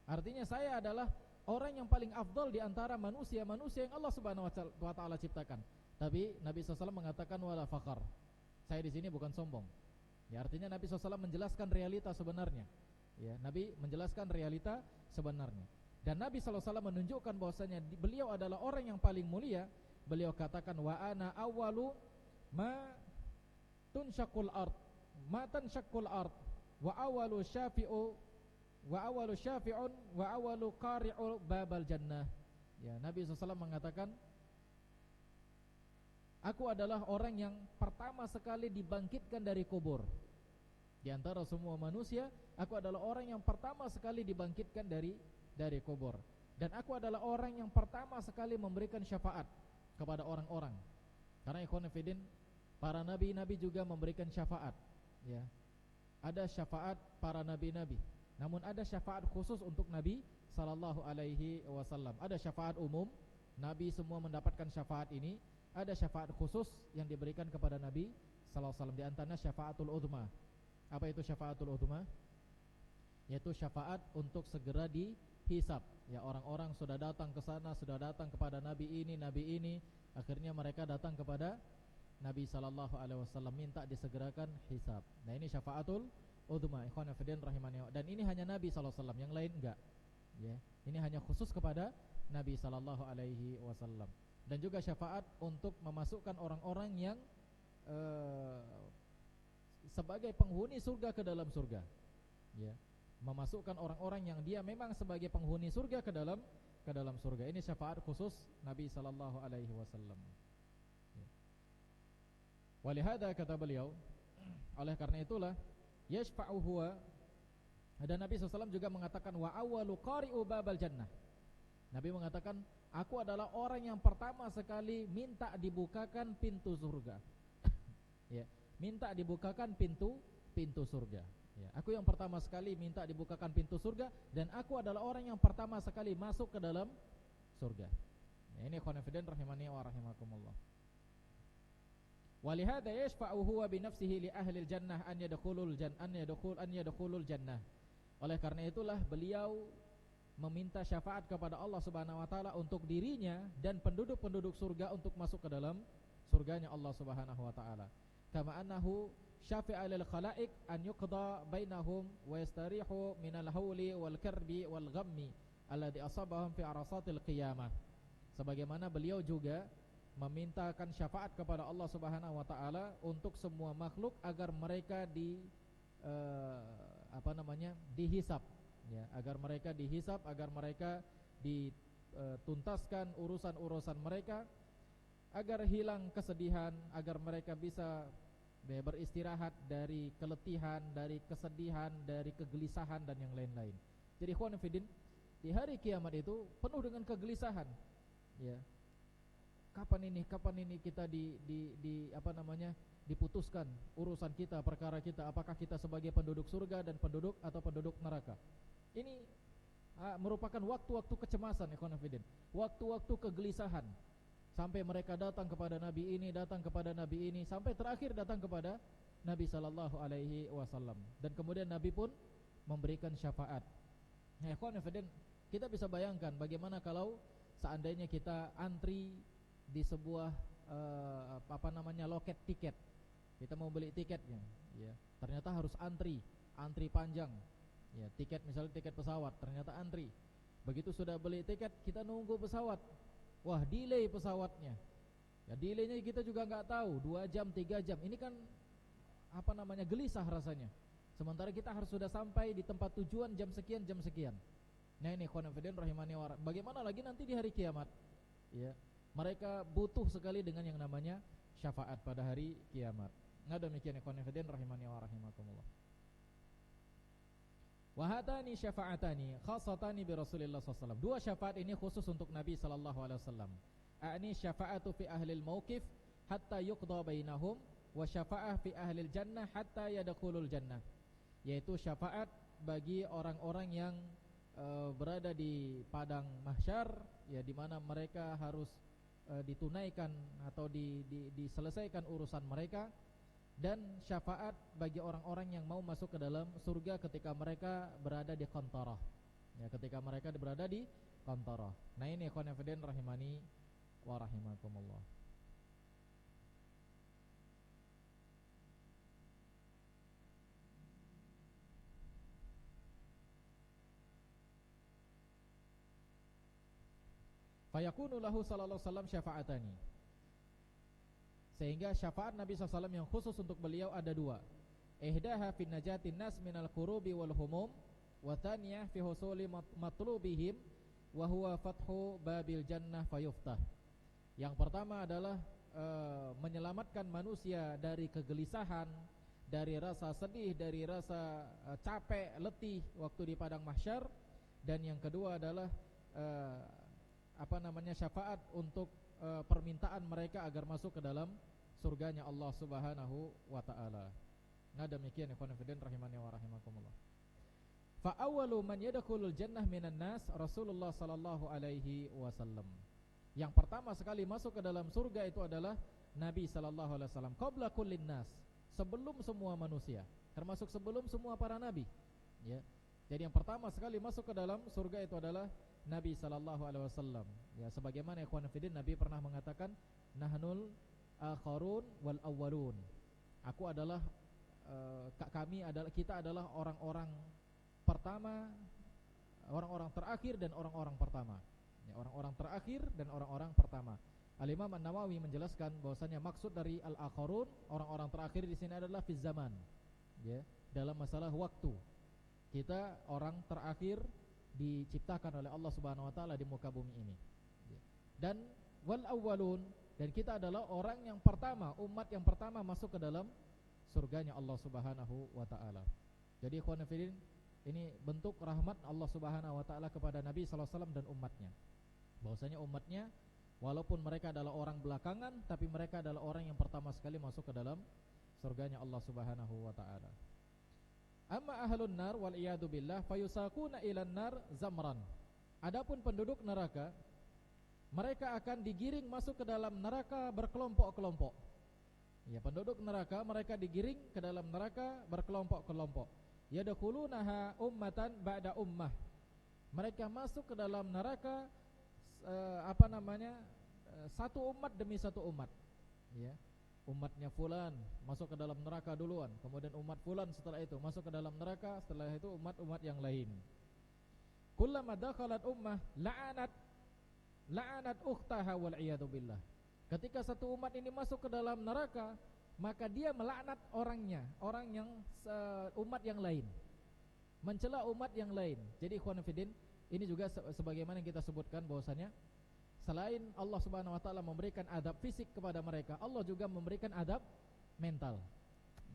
Artinya saya adalah orang yang paling afdal di antara manusia-manusia yang Allah Subhanahu wa taala ciptakan. Tapi Nabi SAW mengatakan wala fakhar. Saya di sini bukan sombong. Ya, artinya Nabi SAW menjelaskan realita sebenarnya. Ya, Nabi menjelaskan realita sebenarnya. Dan Nabi SAW menunjukkan bahwasanya beliau adalah orang yang paling mulia. Beliau katakan wa ana awwalu ma tunshaqul ard, ma tanshaqqul ard, wa awwalu syafi'u wa awalu syafi'un wa awalu qari'u babal jannah. Ya, Nabi SAW mengatakan, aku adalah orang yang pertama sekali dibangkitkan dari kubur. Di antara semua manusia, aku adalah orang yang pertama sekali dibangkitkan dari kubur. Dan aku adalah orang yang pertama sekali memberikan syafaat kepada orang-orang. Karena ikhwan fillah, para nabi-nabi juga memberikan syafaat, ya. Ada syafaat para nabi-nabi. Namun ada syafaat khusus untuk Nabi sallallahu alaihi wasallam. Ada syafaat umum, Nabi semua mendapatkan syafaat ini. Ada syafaat khusus yang diberikan kepada Nabi sallallahu alaihi wasallam, di antaranya syafaatul uzma. Apa itu syafaatul uzma? Yaitu syafaat untuk segera dihisab. Ya, orang-orang sudah datang ke sana, sudah datang kepada Nabi ini, akhirnya mereka datang kepada Nabi sallallahu alaihi wasallam minta disegerakan hisab. Nah, ini syafaatul uzma, ikhwan fillah rahimani. Dan ini hanya Nabi sallallahu alaihi wasallam, yang lain enggak. Ya, ini hanya khusus kepada Nabi sallallahu alaihi wasallam. Dan juga syafaat untuk memasukkan orang-orang yang sebagai penghuni surga ke dalam surga. Ya, memasukkan orang-orang yang dia memang sebagai penghuni surga ke dalam surga. Ini syafaat khusus Nabi sallallahu alaihi wasallam. Ya. Walihada kata beliau, oleh karena itulah yashfa'u huwa Dan Nabi SAW juga mengatakan wa awwalu qari'u babal jannah. Nabi mengatakan, aku adalah orang yang pertama sekali minta dibukakan pintu surga. Ya, minta dibukakan pintu surga. Ya, aku yang pertama sekali minta dibukakan pintu surga, dan aku adalah orang yang pertama sekali masuk ke dalam surga. Ya, ini khonafidin rahimani wa rahimakumullah. Walihada yashfa'u huwa binafsihi li ahli jannah an yadkhulul jannah. Oleh karena itulah beliau meminta syafaat kepada Allah Subhanahu wa taala untuk dirinya dan penduduk-penduduk surga untuk masuk ke dalam surganya Allah Subhanahu wa taala. Kama annahu syafi'a lil khalaiq an yuqda bainahum wa yastarihu minal hauli wal karbi wal ghammi alladhi asabahum fi arasatil qiyamah. Sebagaimana beliau juga memintakan syafaat kepada Allah Subhanahu wa taala untuk semua makhluk agar mereka dihisab, ya, agar mereka dihisab, agar mereka dituntaskan urusan-urusan mereka, agar hilang kesedihan, agar mereka bisa beristirahat dari keletihan, dari kesedihan, dari kegelisahan dan yang lain-lain. Jadi ikhwan fillah, di hari kiamat itu penuh dengan kegelisahan, ya. Kapan ini kita diputuskan urusan kita, perkara kita, apakah kita sebagai penduduk surga dan penduduk neraka. Ini merupakan waktu-waktu kecemasan, ikhwan fillah, waktu-waktu kegelisahan, sampai mereka datang kepada Nabi ini, datang kepada Nabi ini, sampai terakhir datang kepada Nabi sallallahu alaihi wasallam, dan kemudian Nabi pun memberikan syafaat. Nah, ikhwan fillah, kita bisa bayangkan bagaimana kalau seandainya kita antri di sebuah loket tiket. Kita mau beli tiketnya, ya. Ternyata harus antri panjang. Ya, tiket misalnya tiket pesawat, ternyata antri. Begitu sudah beli tiket, kita nunggu pesawat. Wah, delay pesawatnya. Ya, delaynya kita juga enggak tahu, 2 jam, 3 jam. Ini kan gelisah rasanya. Sementara kita harus sudah sampai di tempat tujuan jam sekian. Nah, ini khonafidin rahimani wa rahimah. Bagaimana lagi nanti di hari kiamat? Ya. Mereka butuh sekali dengan yang namanya syafaat pada hari kiamat. Nah, demikian ikhwan fillah rahimani wa rahimakumullah. Wa hatani syafa'atani khassatani bi Rasulillah sallallahu alaihi wasallam. Dua syafaat ini khusus untuk Nabi sallallahu alaihi wasallam. A'ni syafa'atu fi ahli al-mauqif hatta yuqda bainahum wa syafa'ah fi ahli al-jannah hatta yadkhulul jannah. Yaitu syafaat bagi orang-orang yang berada di padang mahsyar, ya, di mana mereka harus ditunaikan atau diselesaikan urusan mereka, dan syafaat bagi orang-orang yang mau masuk ke dalam surga ketika mereka berada di qantarah, ya, ketika mereka berada di qantarah. Nah, ini ikhwan fillah rahimani wa rahimakumullah. Fayakunu lahu sallallahu alaihi wasallam syafa'atani. Sehingga syafaat Nabi SAW yang khusus untuk beliau ada dua. Ihdaha fin najatin nas minal kurubi wal humum, wa thaniyah fi husuli matlubihim wa huwa fathu babil jannah fayuftah. Yang pertama adalah menyelamatkan manusia dari kegelisahan, dari rasa sedih, dari rasa capek, letih waktu di padang mahsyar. Dan yang kedua adalah syafaat untuk permintaan mereka agar masuk ke dalam surganya Allah Subhanahu wa taala. Nah, demikian ikhwan fillah rahimani wa rahimakumullah. Fa awwalu man yadkhulul jannah minan nas Rasulullah sallallahu alaihi wasallam. Yang pertama sekali masuk ke dalam surga itu adalah Nabi sallallahu alaihi wasallam, qabla kullin nas, sebelum semua manusia, termasuk sebelum semua para nabi, ya. Jadi yang pertama sekali masuk ke dalam surga itu adalah Nabi sallallahu alaihi wasallam. Ya, sebagaimana ikhwan fillah Nabi pernah mengatakan, nahnul akharun wal awwalun. Kita adalah orang-orang pertama, orang-orang terakhir dan orang-orang pertama. Ya, orang-orang terakhir dan orang-orang pertama. Al-Imam An-Nawawi menjelaskan bahwasanya maksud dari al-akharun, orang-orang terakhir di sini adalah fi zaman. Ya, dalam masalah waktu. Kita orang terakhir diciptakan oleh Allah Subhanahu wa taala di muka bumi ini. Dan wal awwalun, dan kita adalah orang yang pertama, umat yang pertama masuk ke dalam surganya Allah Subhanahu wa taala. Jadi ikhwan fillah, Ini bentuk rahmat Allah Subhanahu wa taala kepada Nabi sallallahu alaihi wasallam dan umatnya. Bahwasanya umatnya walaupun mereka adalah orang belakangan, tapi mereka adalah orang yang pertama sekali masuk ke dalam surganya Allah Subhanahu wa taala. Amma ahlun nar wal iyadu billah fayusaquna ilan nar zamran. Adapun penduduk neraka, mereka akan digiring masuk ke dalam neraka berkelompok-kelompok. Ya, penduduk neraka mereka digiring ke dalam neraka berkelompok-kelompok. Yadkhulunaha ummatan ba'da ummah. Mereka masuk ke dalam neraka satu umat demi satu umat. Ya. Umatnya fulan masuk ke dalam neraka duluan, kemudian umat fulan setelah itu masuk ke dalam neraka, setelah itu umat-umat yang lain. Kullama dakhalat ummah la'anat ukhtaha wal iyadu billah. Ketika satu umat ini masuk ke dalam neraka, maka dia melaknat orangnya, umat yang lain, mencela umat yang lain. Jadi ikhwan fillah, ini juga sebagaimana yang kita sebutkan bahwasanya selain Allah Subhanahu wa taala memberikan adab fisik kepada mereka, Allah juga memberikan adab mental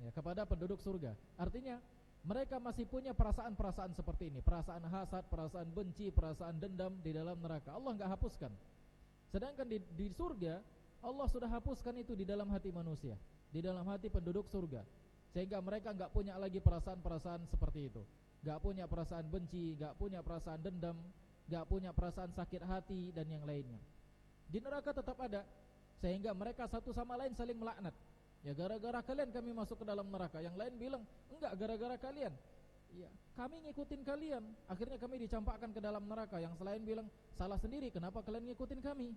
ya, kepada penduduk surga. Artinya mereka masih punya perasaan-perasaan seperti ini, perasaan hasad, perasaan benci, perasaan dendam di dalam neraka. Allah enggak hapuskan. Sedangkan di surga Allah sudah hapuskan itu di dalam hati manusia, di dalam hati penduduk surga. Sehingga mereka enggak punya lagi perasaan-perasaan seperti itu. Enggak punya perasaan benci, enggak punya perasaan dendam, gak punya perasaan sakit hati dan yang lainnya. Di neraka tetap ada, sehingga mereka satu sama lain saling melaknat. Ya, gara-gara kalian kami masuk ke dalam neraka. Yang lain bilang, enggak, gara-gara kalian. Ya, kami ngikutin kalian, akhirnya kami dicampakkan ke dalam neraka. Yang selain bilang, salah sendiri, kenapa kalian ngikutin kami?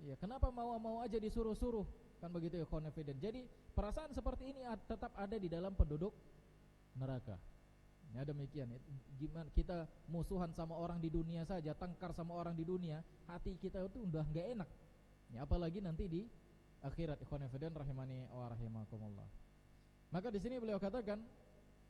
Ya, kenapa mau aja disuruh-suruh? Kan begitu ya, confident. Jadi perasaan seperti ini tetap ada di dalam penduduk neraka. Ya, demikian. Gimana kita musuhan sama orang di dunia saja, tengkar sama orang di dunia, hati kita itu udah enggak enak. Ya, apalagi nanti di akhirat. Ikhwan fillah rahimani wa rahimakumullah. Maka di sini beliau katakan,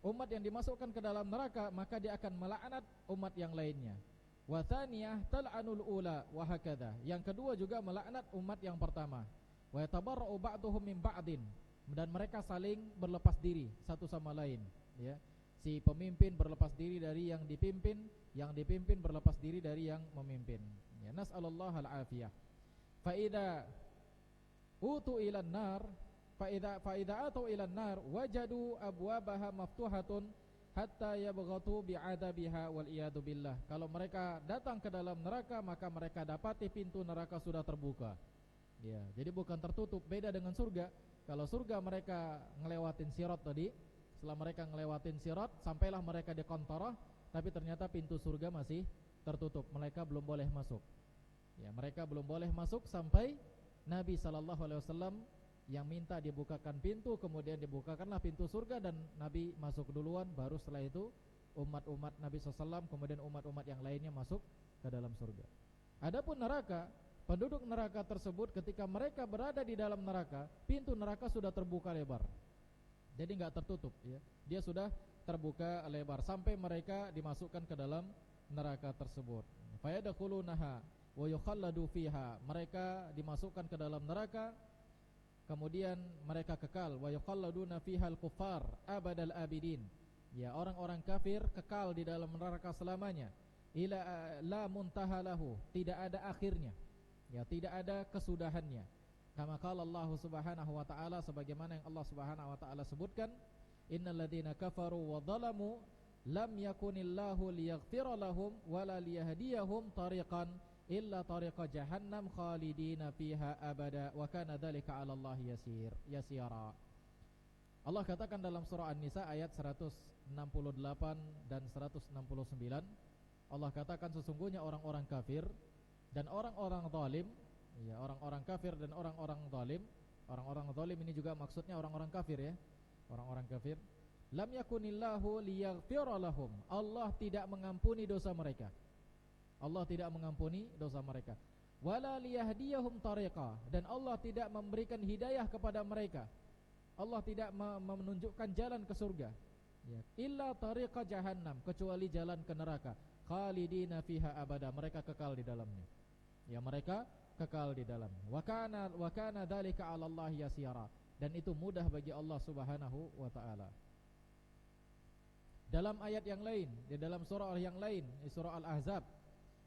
umat yang dimasukkan ke dalam neraka maka dia akan melaknat umat yang lainnya. Wa tsaniyah tal'anul ula wa hakadha. Yang kedua juga melaknat umat yang pertama. Wa yatabarra'u ba'duhum min ba'din. Dan mereka saling berlepas diri satu sama lain, ya. Si pemimpin berlepas diri dari yang dipimpin berlepas diri dari yang memimpin. Ya, nas'alullah al-afiyah. Fa idza utu ilan nar, fa idza atu ilan nar wajadu abwabaha maftuhatun hatta yabghatu bi'adabiha wal iyadu billah. Kalau mereka datang ke dalam neraka, maka mereka dapati pintu neraka sudah terbuka. Ya, jadi bukan tertutup, beda dengan surga. Kalau surga mereka ngelewatin sirat tadi, setelah mereka ngelewatin sirat, sampailah mereka di qantarah, tapi ternyata pintu surga masih tertutup. Mereka belum boleh masuk. Ya, mereka belum boleh masuk sampai Nabi sallallahu alaihi wasallam yang minta dibukakan pintu, kemudian dibukakanlah pintu surga dan Nabi masuk duluan, baru setelah itu umat-umat Nabi sallallahu alaihi wasallam, kemudian umat-umat yang lainnya masuk ke dalam surga. Adapun neraka, penduduk neraka tersebut ketika mereka berada di dalam neraka, pintu neraka sudah terbuka lebar. Jadi enggak tertutup, ya. Dia sudah terbuka lebar sampai mereka dimasukkan ke dalam neraka tersebut. Fayadkhulunaha wa yukhalladu fiha. Mereka dimasukkan ke dalam neraka, kemudian mereka kekal. Wa yukhalladuna fiha al-kuffar abadal abidin. Ya, orang-orang kafir kekal di dalam neraka selamanya. Ila la muntaha lahu, tidak ada akhirnya. Ya, tidak ada kesudahannya. Kama qala Allah Subhanahu wa taala, sebagaimana yang Allah Subhanahu wa taala sebutkan, innal ladzina kafaru wa dhalamu lam yakunillahu liyaghfira lahum wala liyahdiyahum tariqan illa tariqa jahannam khalidina fiha abada wa kana dzalika 'ala Allah yasira. Allah katakan dalam surah An-Nisa ayat 168 dan 169, Allah katakan sesungguhnya orang-orang kafir dan orang-orang zalim. Ya, orang-orang kafir dan orang-orang zalim. Orang-orang zalim ini juga maksudnya orang-orang kafir, ya. Orang-orang kafir. Lam yakunillahu liyaghfira lahum. Allah tidak mengampuni dosa mereka. Allah tidak mengampuni dosa mereka. Wala liyahdiyahum tariqa, dan Allah tidak memberikan hidayah kepada mereka. Allah tidak menunjukkan jalan ke surga. Ya. Illa tariqa jahannam, kecuali jalan ke neraka. Khalidina fiha abada, mereka kekal di dalamnya. Ya, mereka kekal di dalam. Wa kana dzalika 'ala Allah yasira, dan itu mudah bagi Allah Subhanahu wa taala. Dalam ayat yang lain, di dalam surah yang lain, surah Al-Ahzab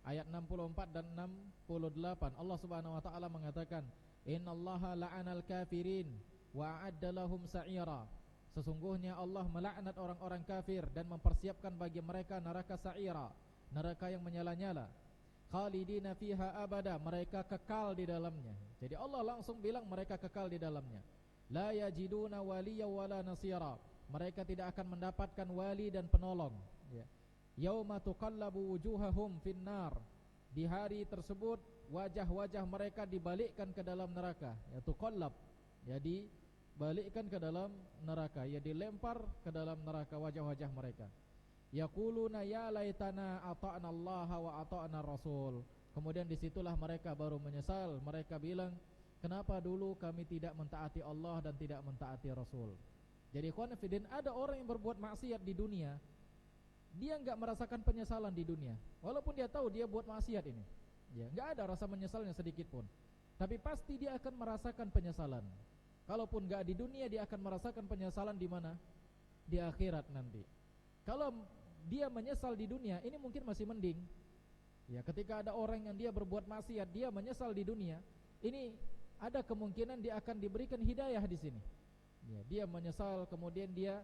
ayat 64 dan 68, Allah Subhanahu wa taala mengatakan, "Innallaha la'anal kafirin wa a'adda lahum sa'ira." Sesungguhnya Allah melaknat orang-orang kafir dan mempersiapkan bagi mereka neraka sa'ira, neraka yang menyala-nyala. Khalidina fiha abada, mereka kekal di dalamnya. Jadi Allah langsung bilang mereka kekal di dalamnya. La yajiduna waliya wala nasira, mereka tidak akan mendapatkan wali dan penolong, ya. Yauma tuqallabu wujuhahum finnar, di hari tersebut wajah-wajah mereka dibalikkan ke dalam neraka, ya, tuqallab, ya, dibalikkan ke dalam neraka, ya, dilempar ke dalam neraka wajah-wajah mereka. Yaquluna ya laitana ata'na Allah wa ata'na Rasul. Kemudian disitulah mereka baru menyesal. Mereka bilang, kenapa dulu kami tidak mentaati Allah dan tidak mentaati Rasul. Jadi ikhwan fillah, ada orang yang berbuat maksiat di dunia, dia enggak merasakan penyesalan di dunia, walaupun dia tahu dia buat maksiat ini, ya, enggak ada rasa menyesalnya sedikit pun. Tapi pasti dia akan merasakan penyesalan. Kalaupun enggak di dunia, dia akan merasakan penyesalan di mana? Di akhirat nanti. Kalau dia menyesal di dunia, ini mungkin masih mending. Ya, ketika ada orang yang dia berbuat maksiat, dia menyesal di dunia, ini ada kemungkinan dia akan diberikan hidayah di sini. Ya, dia menyesal, kemudian dia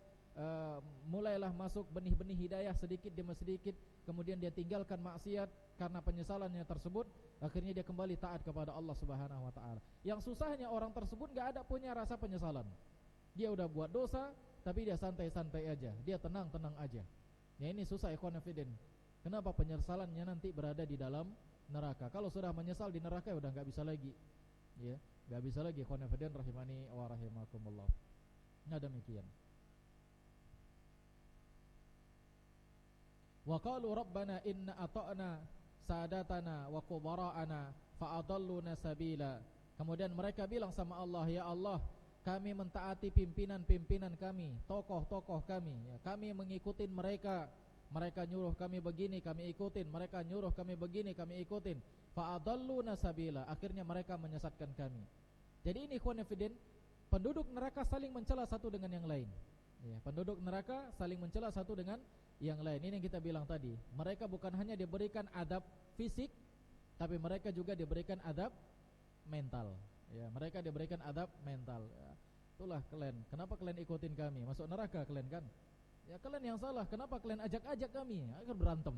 mulailah masuk benih-benih hidayah sedikit demi sedikit, kemudian dia tinggalkan maksiat karena penyesalannya tersebut, akhirnya dia kembali taat kepada Allah Subhanahu wa taala. Yang susahnya orang tersebut enggak ada punya rasa penyesalan. Dia udah buat dosa, tapi dia santai-santai aja, dia tenang-tenang aja. Ya, ini susah ikhwan fillah. Kenapa penyesalannya nanti berada di dalam neraka? Kalau sudah menyesal di neraka ya udah enggak bisa lagi. Ya, enggak bisa lagi ikhwan fillah rahimani wa rahimakumullah. Nah, demikian. Wa qalu rabbana inna ata'na sadatana wa kubara'ana fa'adalluna sabila. Kemudian mereka bilang sama Allah, ya Allah, kami mentaati pimpinan-pimpinan kami, tokoh-tokoh kami, ya, kami mengikuti mereka. Mereka nyuruh kami begini, kami ikutin. Mereka nyuruh kami begini, kami ikutin. Fa'adalluna sabila, akhirnya mereka menyesatkan kami. Jadi ini ikhwan fillah, penduduk neraka saling mencela satu dengan yang lain. Ya, penduduk neraka saling mencela satu dengan yang lain. Ini yang kita bilang tadi. Mereka bukan hanya diberikan adab fisik, tapi mereka juga diberikan adab mental. Ya, mereka diberikan adab mental. Ya, itulah kalian. Kenapa kalian ikutin kami? Masuk neraka kalian kan? Ya, kalian yang salah. Kenapa kalian ajak-ajak kami? Akan berantem.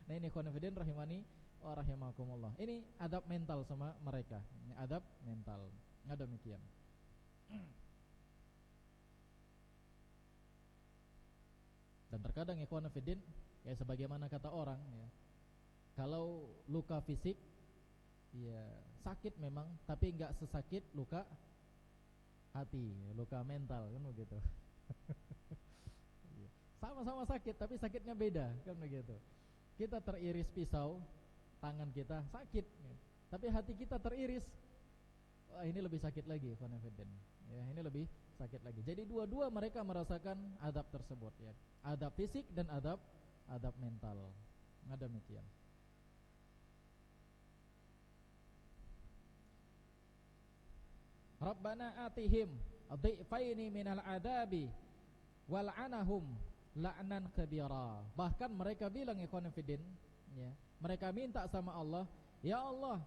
Nah, ini khonafidin rahimani wa rahimakumullah. Ini adab mental sama mereka. Ini adab mental. Nah, demikian. Dan terkadang ikhwan fillah, ya sebagaimana kata orang, ya, kalau luka fisik, ya sakit memang, tapi enggak sesakit luka hati, luka mental, kan begitu. Sama-sama sakit, tapi sakitnya beda, kan begitu. Kita teriris pisau, tangan kita sakit, ya, tapi hati kita teriris, wah, ini lebih sakit lagi, ikhwan fillah. Ya, ini lebih sakit lagi. Jadi dua-dua mereka merasakan adab tersebut, ya. Adab fisik dan adab mental. Nah, demikian. Rabbana atihim dhifaini minal adabi wal'anahum la'nan kabira. Bahkan mereka bilang ikhwan fillah, ya, mereka minta sama Allah, ya Allah,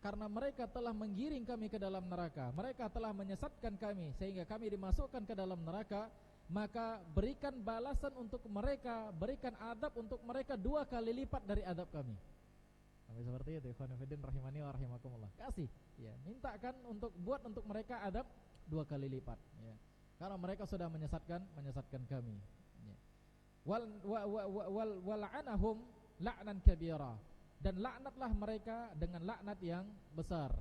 karena mereka telah menggiring kami ke dalam neraka, mereka telah menyesatkan kami sehingga kami dimasukkan ke dalam neraka, maka berikan balasan untuk mereka, berikan adab untuk mereka 2 kali lipat dari adab kami. Sampai seperti itu ikhwan fillah rahimani wa rahimakumullah. Kasih, ya, mintakan buat untuk mereka adab 2 kali lipat, ya. Karena mereka sudah menyesatkan kami, ya. Wal anahum la'nan kabira. Dan laknatlah mereka dengan laknat yang besar.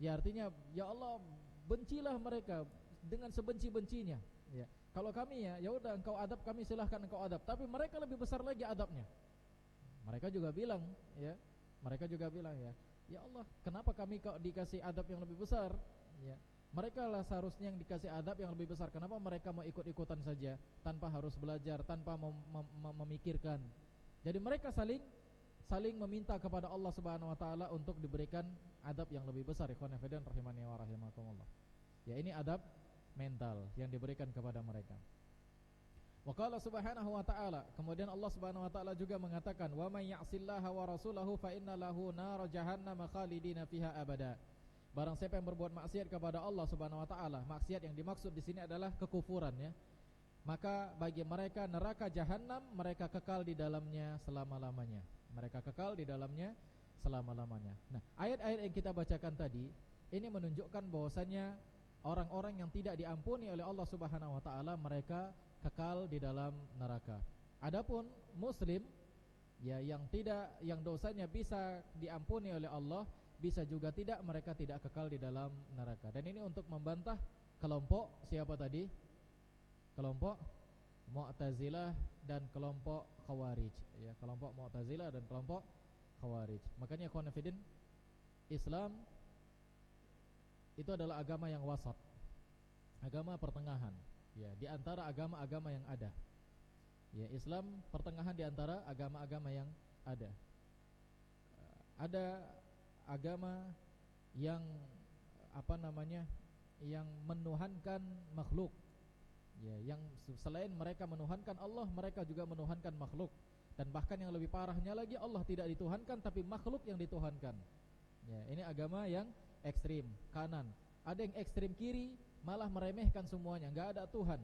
Ya, artinya ya Allah, bencilah mereka dengan sebenci-bencinya. Ya. Kalau kami ya udah engkau adab kami, silahkan engkau adab. Tapi mereka lebih besar lagi adabnya. Mereka juga bilang ya, ya Allah, kenapa kami kau dikasih adab yang lebih besar? Ya. Mereka lah seharusnya yang dikasih adab yang lebih besar. Kenapa mereka mau ikut-ikutan saja tanpa harus belajar, tanpa memikirkan? Jadi mereka saling meminta kepada Allah Subhanahu wa taala untuk diberikan adab yang lebih besar. Ikhwan fillah rahimani wa rahimakumullah. Ya, ini adab mental yang diberikan kepada mereka. Wa qala subhanahu wa ta'ala, kemudian Allah subhanahu wa ta'ala juga mengatakan, wa may ya'sillaha wa rasulahu fa inna lahu nar jahannam khalidina fiha abada. Barang siapa yang berbuat maksiat kepada Allah subhanahu wa ta'ala, maksiat yang dimaksud di sini adalah kekufuran ya, maka bagi mereka neraka jahanam, mereka kekal di dalamnya selama-lamanya. Mereka kekal di dalamnya selama-lamanya. Nah, ayat-ayat yang kita bacakan tadi ini menunjukkan bahwasannya orang-orang yang tidak diampuni oleh Allah subhanahu wa ta'ala, mereka kekal di dalam neraka. Adapun muslim ya, yang dosanya bisa diampuni oleh Allah, bisa juga tidak, mereka tidak kekal di dalam neraka. Dan ini untuk membantah kelompok siapa tadi? Kelompok Mu'tazilah dan kelompok Khawarij ya, kelompok Mu'tazilah dan kelompok Khawarij. Makanya ikhwan fillah, Islam itu adalah agama yang wasat, agama pertengahan ya, di antara agama-agama yang ada. Ya, Islam pertengahan di antara agama-agama yang ada. Ada agama yang yang menuhankan makhluk. Ya, yang selain mereka menuhankan Allah, mereka juga menuhankan makhluk. Dan bahkan yang lebih parahnya lagi, Allah tidak dituhankan tapi makhluk yang dituhankan. Ya, ini agama yang ekstrim kanan. Ada yang ekstrim kiri, malah meremehkan semuanya, enggak ada Tuhan.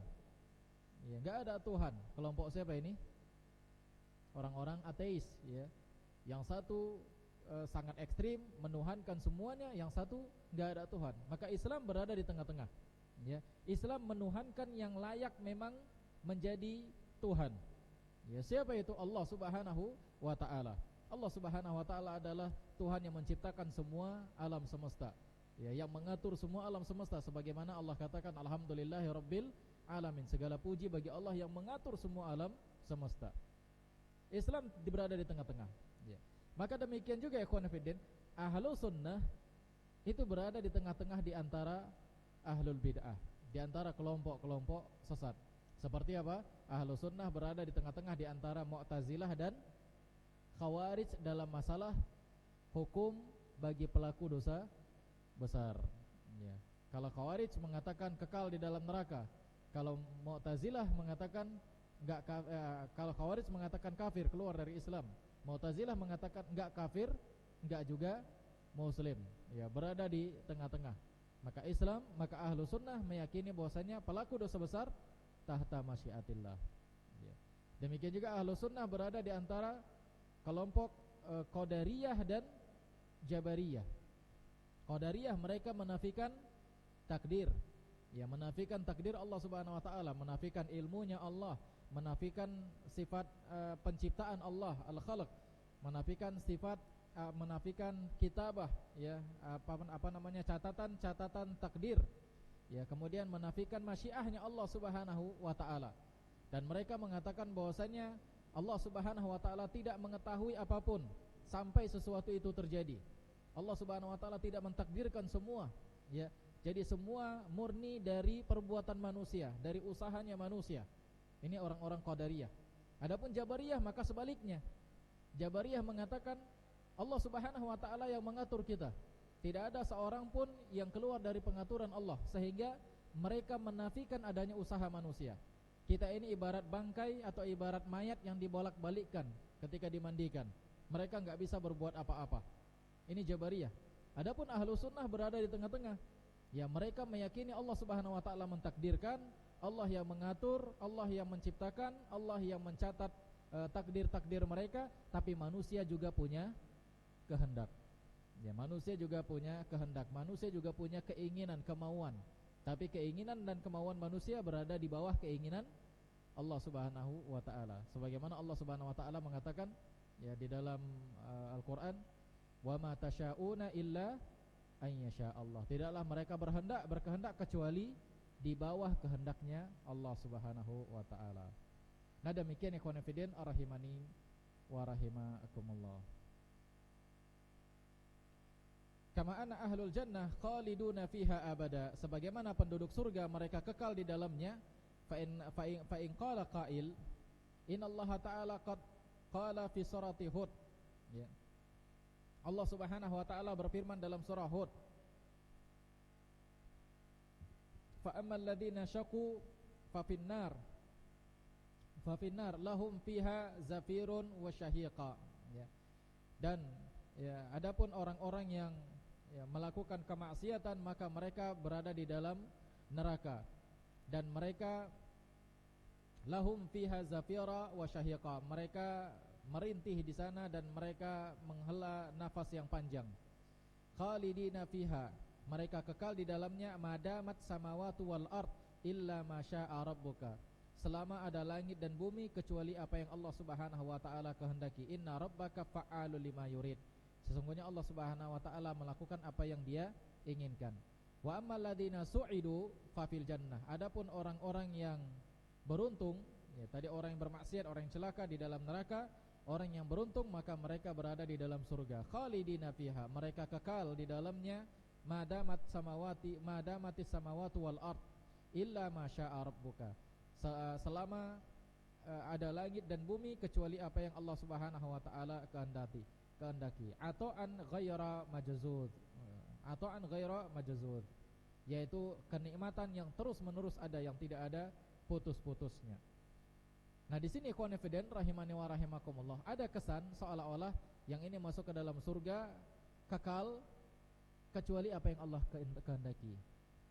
Ya, enggak ada Tuhan. Kelompok siapa ini? Orang-orang ateis ya. Yang satu sangat ekstrim menuhankan semuanya, yang satu enggak ada Tuhan. Maka Islam berada di tengah-tengah. Ya, Islam menuhankan yang layak memang menjadi Tuhan. Ya, siapa itu? Allah Subhanahu wa ta'ala. Allah Subhanahu wa ta'ala adalah Tuhan yang menciptakan semua alam semesta. Ya, yang mengatur semua alam semesta, sebagaimana Allah katakan alhamdulillahirabbil alamin, segala puji bagi Allah yang mengatur semua alam semesta. Islam berada di tengah-tengah ya. Maka demikian juga ikhwan fillah, ahlus sunnah itu berada di tengah-tengah di antara ahlul bid'ah, di antara kelompok-kelompok sesat. Seperti apa? Ahlus sunnah berada di tengah-tengah di antara Mu'tazilah dan Khawarij dalam masalah hukum bagi pelaku dosa besar ya. Kalau Khawarij mengatakan kekal di dalam neraka, kalau Mu'tazilah mengatakan enggak, kalau Khawarij mengatakan kafir, keluar dari Islam, Mu'tazilah mengatakan enggak kafir, enggak juga muslim ya, berada di tengah-tengah. Maka Islam, maka ahlu sunnah meyakini bahwasanya pelaku dosa besar tahta masyiatillah ya. Demikian juga ahlu sunnah berada di antara kelompok Qadariyah dan Jabariyah. Qadariyah mereka menafikan takdir ya, menafikan takdir Allah Subhanahu wa ta'ala, menafikan ilmunya Allah, menafikan sifat penciptaan Allah, al-khalq, menafikan sifat menafikan kitabah ya, catatan takdir ya, kemudian menafikan masyiahnya Allah Subhanahu wa ta'ala. Dan mereka mengatakan bahwasanya Allah Subhanahu wa ta'ala tidak mengetahui apapun sampai sesuatu itu terjadi. Allah Subhanahu wa ta'ala tidak mentakdirkan semua ya. Jadi semua murni dari perbuatan manusia, dari usahanya manusia. Ini orang-orang Qadariyah. Adapun Jabariyah maka sebaliknya. Jabariyah mengatakan Allah Subhanahu wa ta'ala yang mengatur kita. Tidak ada seorang pun yang keluar dari pengaturan Allah, sehingga mereka menafikan adanya usaha manusia. Kita ini ibarat bangkai atau ibarat mayat yang dibolak-balikkan ketika dimandikan. Mereka enggak bisa berbuat apa-apa. Ini Jabariyah. Adapun ahlu sunnah berada di tengah-tengah. Ya, mereka meyakini Allah Subhanahu wa ta'ala mentakdirkan, Allah yang mengatur, Allah yang menciptakan, Allah yang mencatat takdir-takdir mereka, tapi manusia juga punya kehendak. Ya, manusia juga punya kehendak, manusia juga punya keinginan, kemauan. Tapi keinginan dan kemauan manusia berada di bawah keinginan Allah Subhanahu wa ta'ala. Sebagaimana Allah Subhanahu wa ta'ala mengatakan ya di dalam Al-Qur'an, wa ma tasyauna illa an yasha Allah. Tidaklah mereka berkehendak kecuali di bawah kehendaknya Allah Subhanahu wa ta'ala. Nah, demikian ikhwan fillah rahimani wa rahimakumullah. Kama anna ahlul jannah khaliduna fiha abada, sebagaimana penduduk surga mereka kekal di dalamnya. Fa in qala qail innallaha ta'ala qad qala fi surati Hud ya. Allah Subhanahu wa ta'ala berfirman dalam surah Hud, fa ammal ladzina syaqu fa finnar, fa finnar lahum fiha zafirun wa syahiqa, ya. Dan ya, adapun orang-orang yang ya, melakukan kemaksiatan, maka mereka berada di dalam neraka, dan mereka lahum fiha zafira wa syahiqa, mereka merintih di sana dan mereka menghela nafas yang panjang. Khalidina fiha, mereka kekal di dalamnya, madamat samawati wal ard illa ma syaa rabbuka, selama ada langit dan bumi kecuali apa yang Allah Subhanahu wa taala kehendaki. Inna rabbaka fa'alul lima yurid, sesungguhnya Allah Subhanahu wa taala melakukan apa yang Dia inginkan. Wa ammal ladzina su'idu fa fil jannah, adapun orang-orang yang beruntung, ya, tadi orang yang bermaksiat, orang yang celaka di dalam neraka. Orang yang beruntung maka mereka berada di dalam surga. Khalidina fiha, mereka kekal di dalamnya, madamat samawati wal ard illa ma syaa rabbuka, selama ada langit dan bumi kecuali apa yang Allah Subhanahu wa taala kehendaki. Ata'an ghaira majzud, yaitu kenikmatan yang terus-menerus ada, yang tidak ada putus-putusnya. Nah, di sini ikhwan fillah rahimani wa rahimakumullah, ada kesan seolah-olah yang ini masuk ke dalam surga kekal kecuali apa yang Allah kehendaki.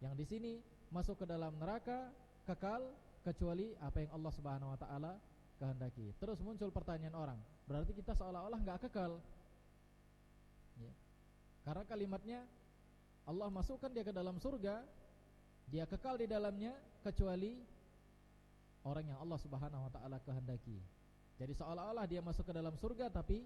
Yang di sini masuk ke dalam neraka kekal kecuali apa yang Allah Subhanahu wa taala kehendaki. Terus muncul pertanyaan orang, berarti kita seolah-olah enggak kekal. Ya. Karena kalimatnya Allah masukkan dia ke dalam surga, dia kekal di dalamnya kecuali orang yang Allah Subhanahu wa taala kehendaki. Jadi seolah-olah dia masuk ke dalam surga tapi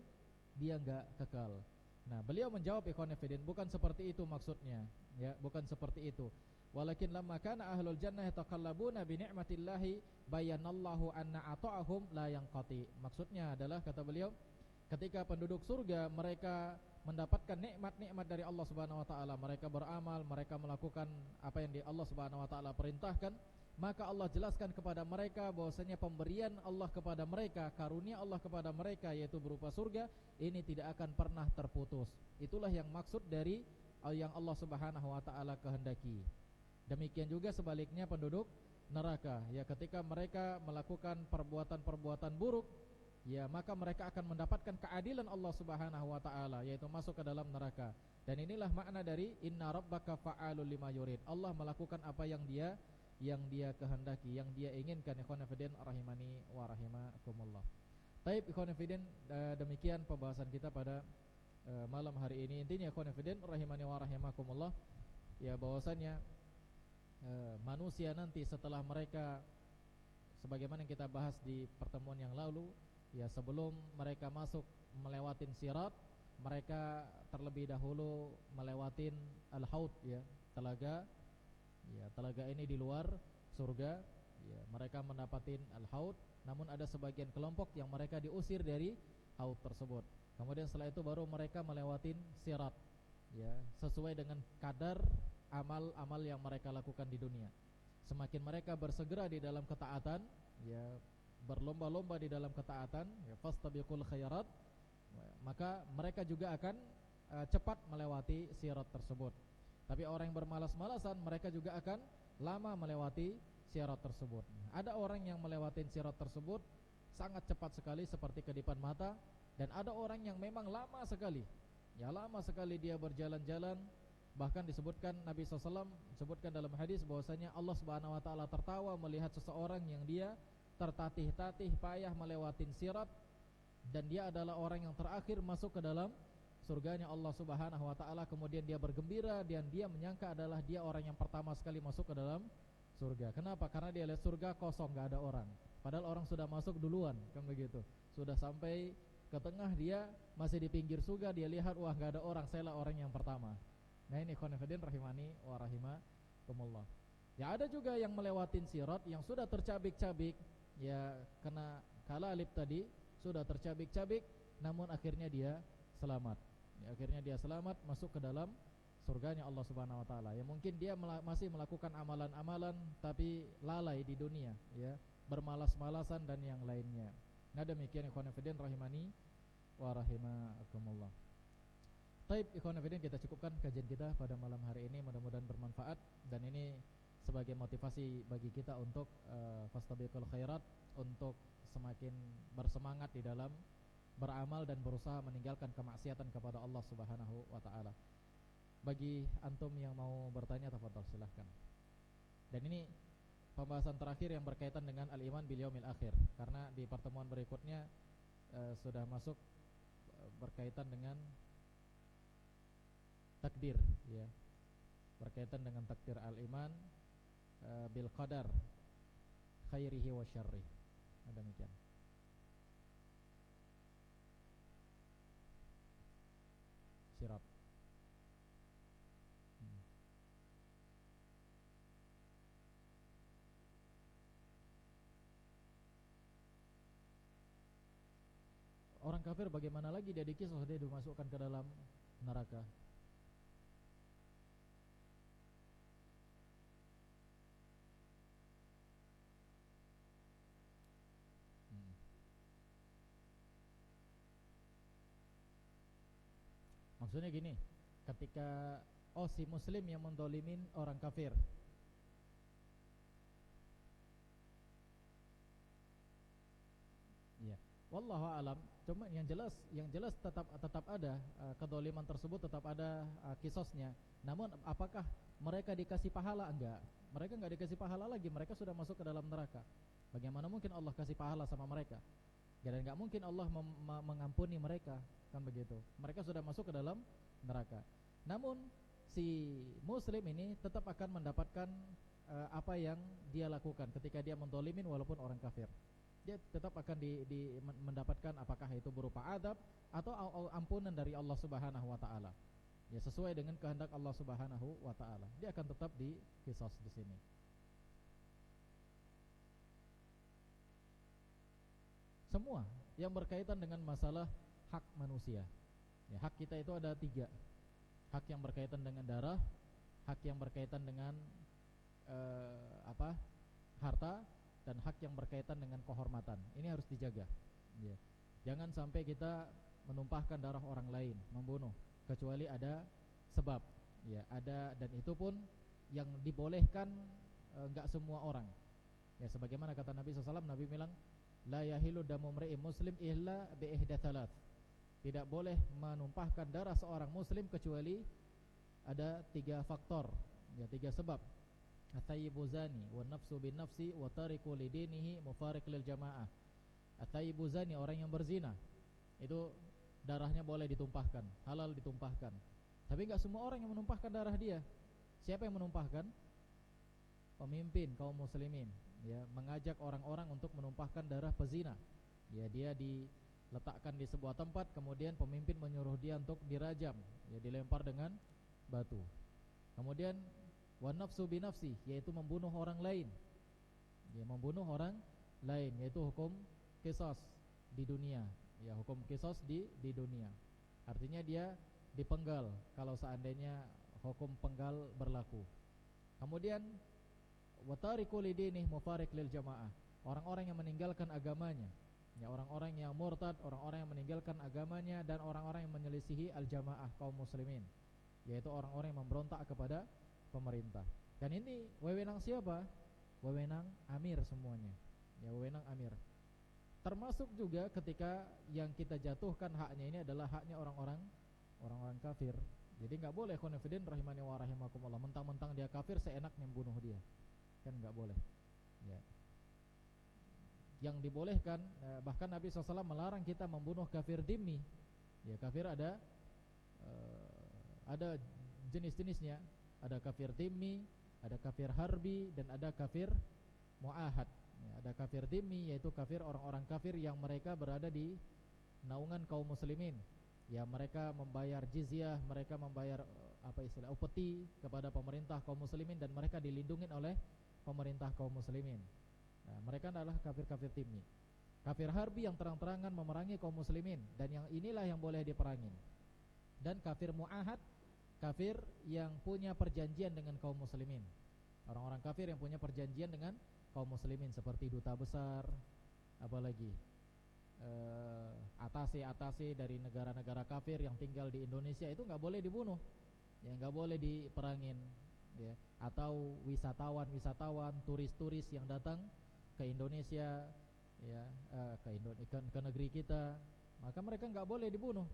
dia enggak kekal. Nah, beliau menjawab ikhwan fillah, bukan seperti itu maksudnya, ya, bukan seperti itu. Walakin lamma kana ahlul jannah yataqallabuna bi ni'matillahi bayanallahu anna ata'ahum la yanqati. Maksudnya adalah, kata beliau, ketika penduduk surga mereka mendapatkan nikmat-nikmat dari Allah Subhanahu wa taala, mereka beramal, mereka melakukan apa yang Allah Subhanahu wa taala perintahkan, maka Allah jelaskan kepada mereka bahwasanya pemberian Allah kepada mereka, karunia Allah kepada mereka, yaitu berupa surga, ini tidak akan pernah terputus. Itulah yang maksud dari yang Allah Subhanahu wa taala kehendaki. Demikian juga sebaliknya penduduk neraka, ya, ketika mereka melakukan perbuatan-perbuatan buruk, ya, maka mereka akan mendapatkan keadilan Allah Subhanahu wa taala, yaitu masuk ke dalam neraka. Dan inilah makna dari inna rabbaka fa'alul lima yurid. Allah melakukan apa yang dia kehendaki, yang dia inginkan. Ikhwan fillah rahimani wa rahimakumullah. Taib ikhwan fillah, demikian pembahasan kita pada malam hari ini. Intinya ikhwan fillah rahimani wa rahimakumullah, ya, bahwasannya manusia nanti setelah mereka, sebagaimana yang kita bahas di pertemuan yang lalu, ya, sebelum mereka masuk melewatin sirat, mereka terlebih dahulu melewatin al-haud, ya, telaga. Ya, telaga ini di luar surga, ya, mereka mendapatin al-haud, namun ada sebagian kelompok yang mereka diusir dari haud tersebut. Kemudian setelah itu baru mereka melewatin sirat, ya, sesuai dengan kadar amal-amal yang mereka lakukan di dunia. Semakin mereka bersegera di dalam ketaatan, ya, berlomba-lomba di dalam ketaatan, ya, fastabiqul khairat, maka mereka juga akan cepat melewati sirat tersebut. Tapi orang yang bermalas-malasan, mereka juga akan lama melewati sirat tersebut. Ada orang yang melewati sirat tersebut sangat cepat sekali seperti kedipan mata, dan ada orang yang memang lama sekali. Ya, lama sekali dia berjalan-jalan. Bahkan disebutkan Nabi SAW sebutkan dalam hadis bahwasanya Allah Subhanahu wa taala tertawa melihat seseorang yang dia tertatih-tatih payah melewati sirat, dan dia adalah orang yang terakhir masuk ke dalam surganya Allah Subhanahu wa taala. Kemudian dia bergembira dan dia menyangka adalah dia orang yang pertama sekali masuk ke dalam surga. Kenapa? Karena dia lihat surga kosong, enggak ada orang. Padahal orang sudah masuk duluan, kan begitu. Sudah sampai ke tengah, dia masih di pinggir surga, dia lihat, wah, enggak ada orang, saya lah orang yang pertama. Nah, ini ikhwan fillah rahimani wa rahimakumullah. Ya, ada juga yang melewatin sirat yang sudah tercabik-cabik, ya, kena kalalib tadi, sudah tercabik-cabik, namun akhirnya dia selamat. Ya, akhirnya dia selamat masuk ke dalam surganya Allah Subhanahu wa taala. Ya, mungkin dia masih melakukan amalan-amalan tapi lalai di dunia, ya, bermalas-malasan dan yang lainnya. Nah, demikian ikhwan fillah rahimani wa rahimakumullah. Taib ikhwan fillah, kita cukupkan kajian kita pada malam hari ini, mudah-mudahan bermanfaat. Dan ini sebagai motivasi bagi kita untuk fastabiqul khairat, untuk semakin bersemangat di dalam beramal dan berusaha meninggalkan kemaksiatan kepada Allah Subhanahu wa taala. Bagi antum yang mau bertanya, tafadhol silahkan. Dan ini pembahasan terakhir yang berkaitan dengan al-iman bil yaumil akhir, karena di pertemuan berikutnya sudah masuk berkaitan dengan takdir, ya, berkaitan dengan takdir al-iman bil qadar khairihi wa syarrih. Demikian. Sirat. Orang kafir bagaimana lagi dia dikisah, dia dimasukkan ke dalam neraka. Maksudnya gini, ketika si muslim yang mendolimin orang kafir, ya, wallahu alam. Cuma yang jelas tetap ada kedoliman tersebut, tetap ada kisosnya. Namun apakah mereka dikasih pahala? Enggak. Mereka enggak dikasih pahala lagi, mereka sudah masuk ke dalam neraka. Bagaimana mungkin Allah kasih pahala sama mereka? Dan enggak mungkin Allah mengampuni mereka, kan begitu. Mereka sudah masuk ke dalam neraka. Namun si muslim ini tetap akan mendapatkan apa yang dia lakukan ketika dia mendolimin walaupun orang kafir. Dia tetap akan mendapatkan, apakah itu berupa adab atau ampunan dari Allah Subhanahu wa taala. Ya, sesuai dengan kehendak Allah Subhanahu wa taala. Dia akan tetap diqisas di sini. Semua yang berkaitan dengan masalah hak manusia. Ya, hak kita itu ada 3. Hak yang berkaitan dengan darah, hak yang berkaitan dengan harta, dan hak yang berkaitan dengan kehormatan. Ini harus dijaga, ya. Jangan sampai kita menumpahkan darah orang lain, membunuh, kecuali ada sebab, ya, ada, dan itu pun yang dibolehkan enggak semua orang. Ya, sebagaimana kata Nabi SAW, Nabi bilang, la yahilu damu mri'in muslim illa bi ihda thalath. Tidak boleh menumpahkan darah seorang muslim kecuali ada 3 faktor, ya, 3 sebab. At-thayyibu zani wa nafsu bin nafsi wa tariku lidinihi mufariq lil jamaah. At-thayyibu zani, orang yang berzina, itu darahnya boleh ditumpahkan, halal ditumpahkan. Tapi enggak semua orang yang menumpahkan darah dia. Siapa yang menumpahkan? Pemimpin kaum muslimin, ya, mengajak orang-orang untuk menumpahkan darah pezina. Ya, dia diletakkan di sebuah tempat, kemudian pemimpin menyuruh dia untuk dirajam, ya, dilempar dengan batu. Kemudian wa nafsu binafsi, yaitu membunuh orang lain. Ya, membunuh orang lain, yaitu hukum qisas di dunia. Ya, hukum qisas di dunia. Artinya dia dipenggal kalau seandainya hukum penggal berlaku. Kemudian wa tariku lidinih mufariq lil jamaah, orang-orang yang meninggalkan agamanya. Ya, orang-orang yang murtad, orang-orang yang meninggalkan agamanya, dan orang-orang yang menyelisihi al-jamaah kaum muslimin, yaitu orang-orang yang memberontak kepada pemerintah. Dan ini wewenang siapa? Wewenang amir semuanya. Ya, wewenang amir. Termasuk juga ketika yang kita jatuhkan haknya ini adalah haknya orang-orang kafir. Jadi enggak boleh, khonafidin rahimani wa rahimakumullah, mentang-mentang dia kafir seenaknya membunuh dia. Kan enggak boleh. Ya. Yang dibolehkan, bahkan Nabi SAW melarang kita membunuh kafir dhimmi. Ya, kafir ada jenis-jenisnya. Ada kafir dhimmi, ada kafir harbi, dan ada kafir mu'ahad. Ya, ada kafir dhimmi, yaitu kafir orang-orang kafir yang mereka berada di naungan kaum muslimin. Ya, mereka membayar jizyah, mereka membayar upeti kepada pemerintah kaum muslimin, dan mereka dilindungi oleh pemerintah kaum muslimin. Nah, mereka adalah kafir-kafir dhimmi. Kafir harbi yang terang-terangan memerangi kaum muslimin, dan yang inilah yang boleh diperangin. Dan kafir mu'ahad, kafir yang punya perjanjian dengan kaum muslimin. Orang-orang kafir yang punya perjanjian dengan kaum muslimin, seperti duta besar, apalagi atase dari negara-negara kafir yang tinggal di Indonesia, itu enggak boleh dibunuh. Ya, enggak boleh diperangin. ya, atau wisatawan, turis-turis yang datang ke Indonesia, ya, ke negeri kita, maka mereka nggak boleh dibunuh.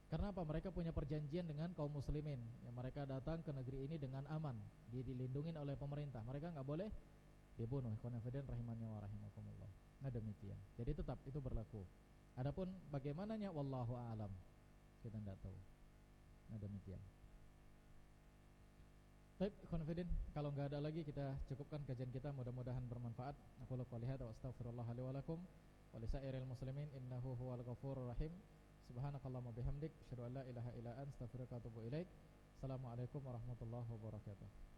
Karena apa? Mereka punya perjanjian dengan kaum muslimin, ya, mereka datang ke negeri ini dengan aman, dilindungi oleh pemerintah, mereka nggak boleh dibunuh. Konfiden rahimani wa rahimakumullah. Nah demikian. Jadi tetap itu berlaku. Adapun bagaimananya wallahu a'lam, kita tidak tahu. Nah demikian. Baik, konfiden, kalau nggak ada lagi kita cukupkan kajian kita, mudah-mudahan bermanfaat. Aku qouli hadza wa astaghfirullah li wa lakum wa lisairil muslimin innahu huwal ghafurur rahim. Subhanakallahumma bihamdik asyhadu an la ilaha illa anta astaghfiruka wa atubu ilaik. Assalamualaikum warahmatullahi wabarakatuh.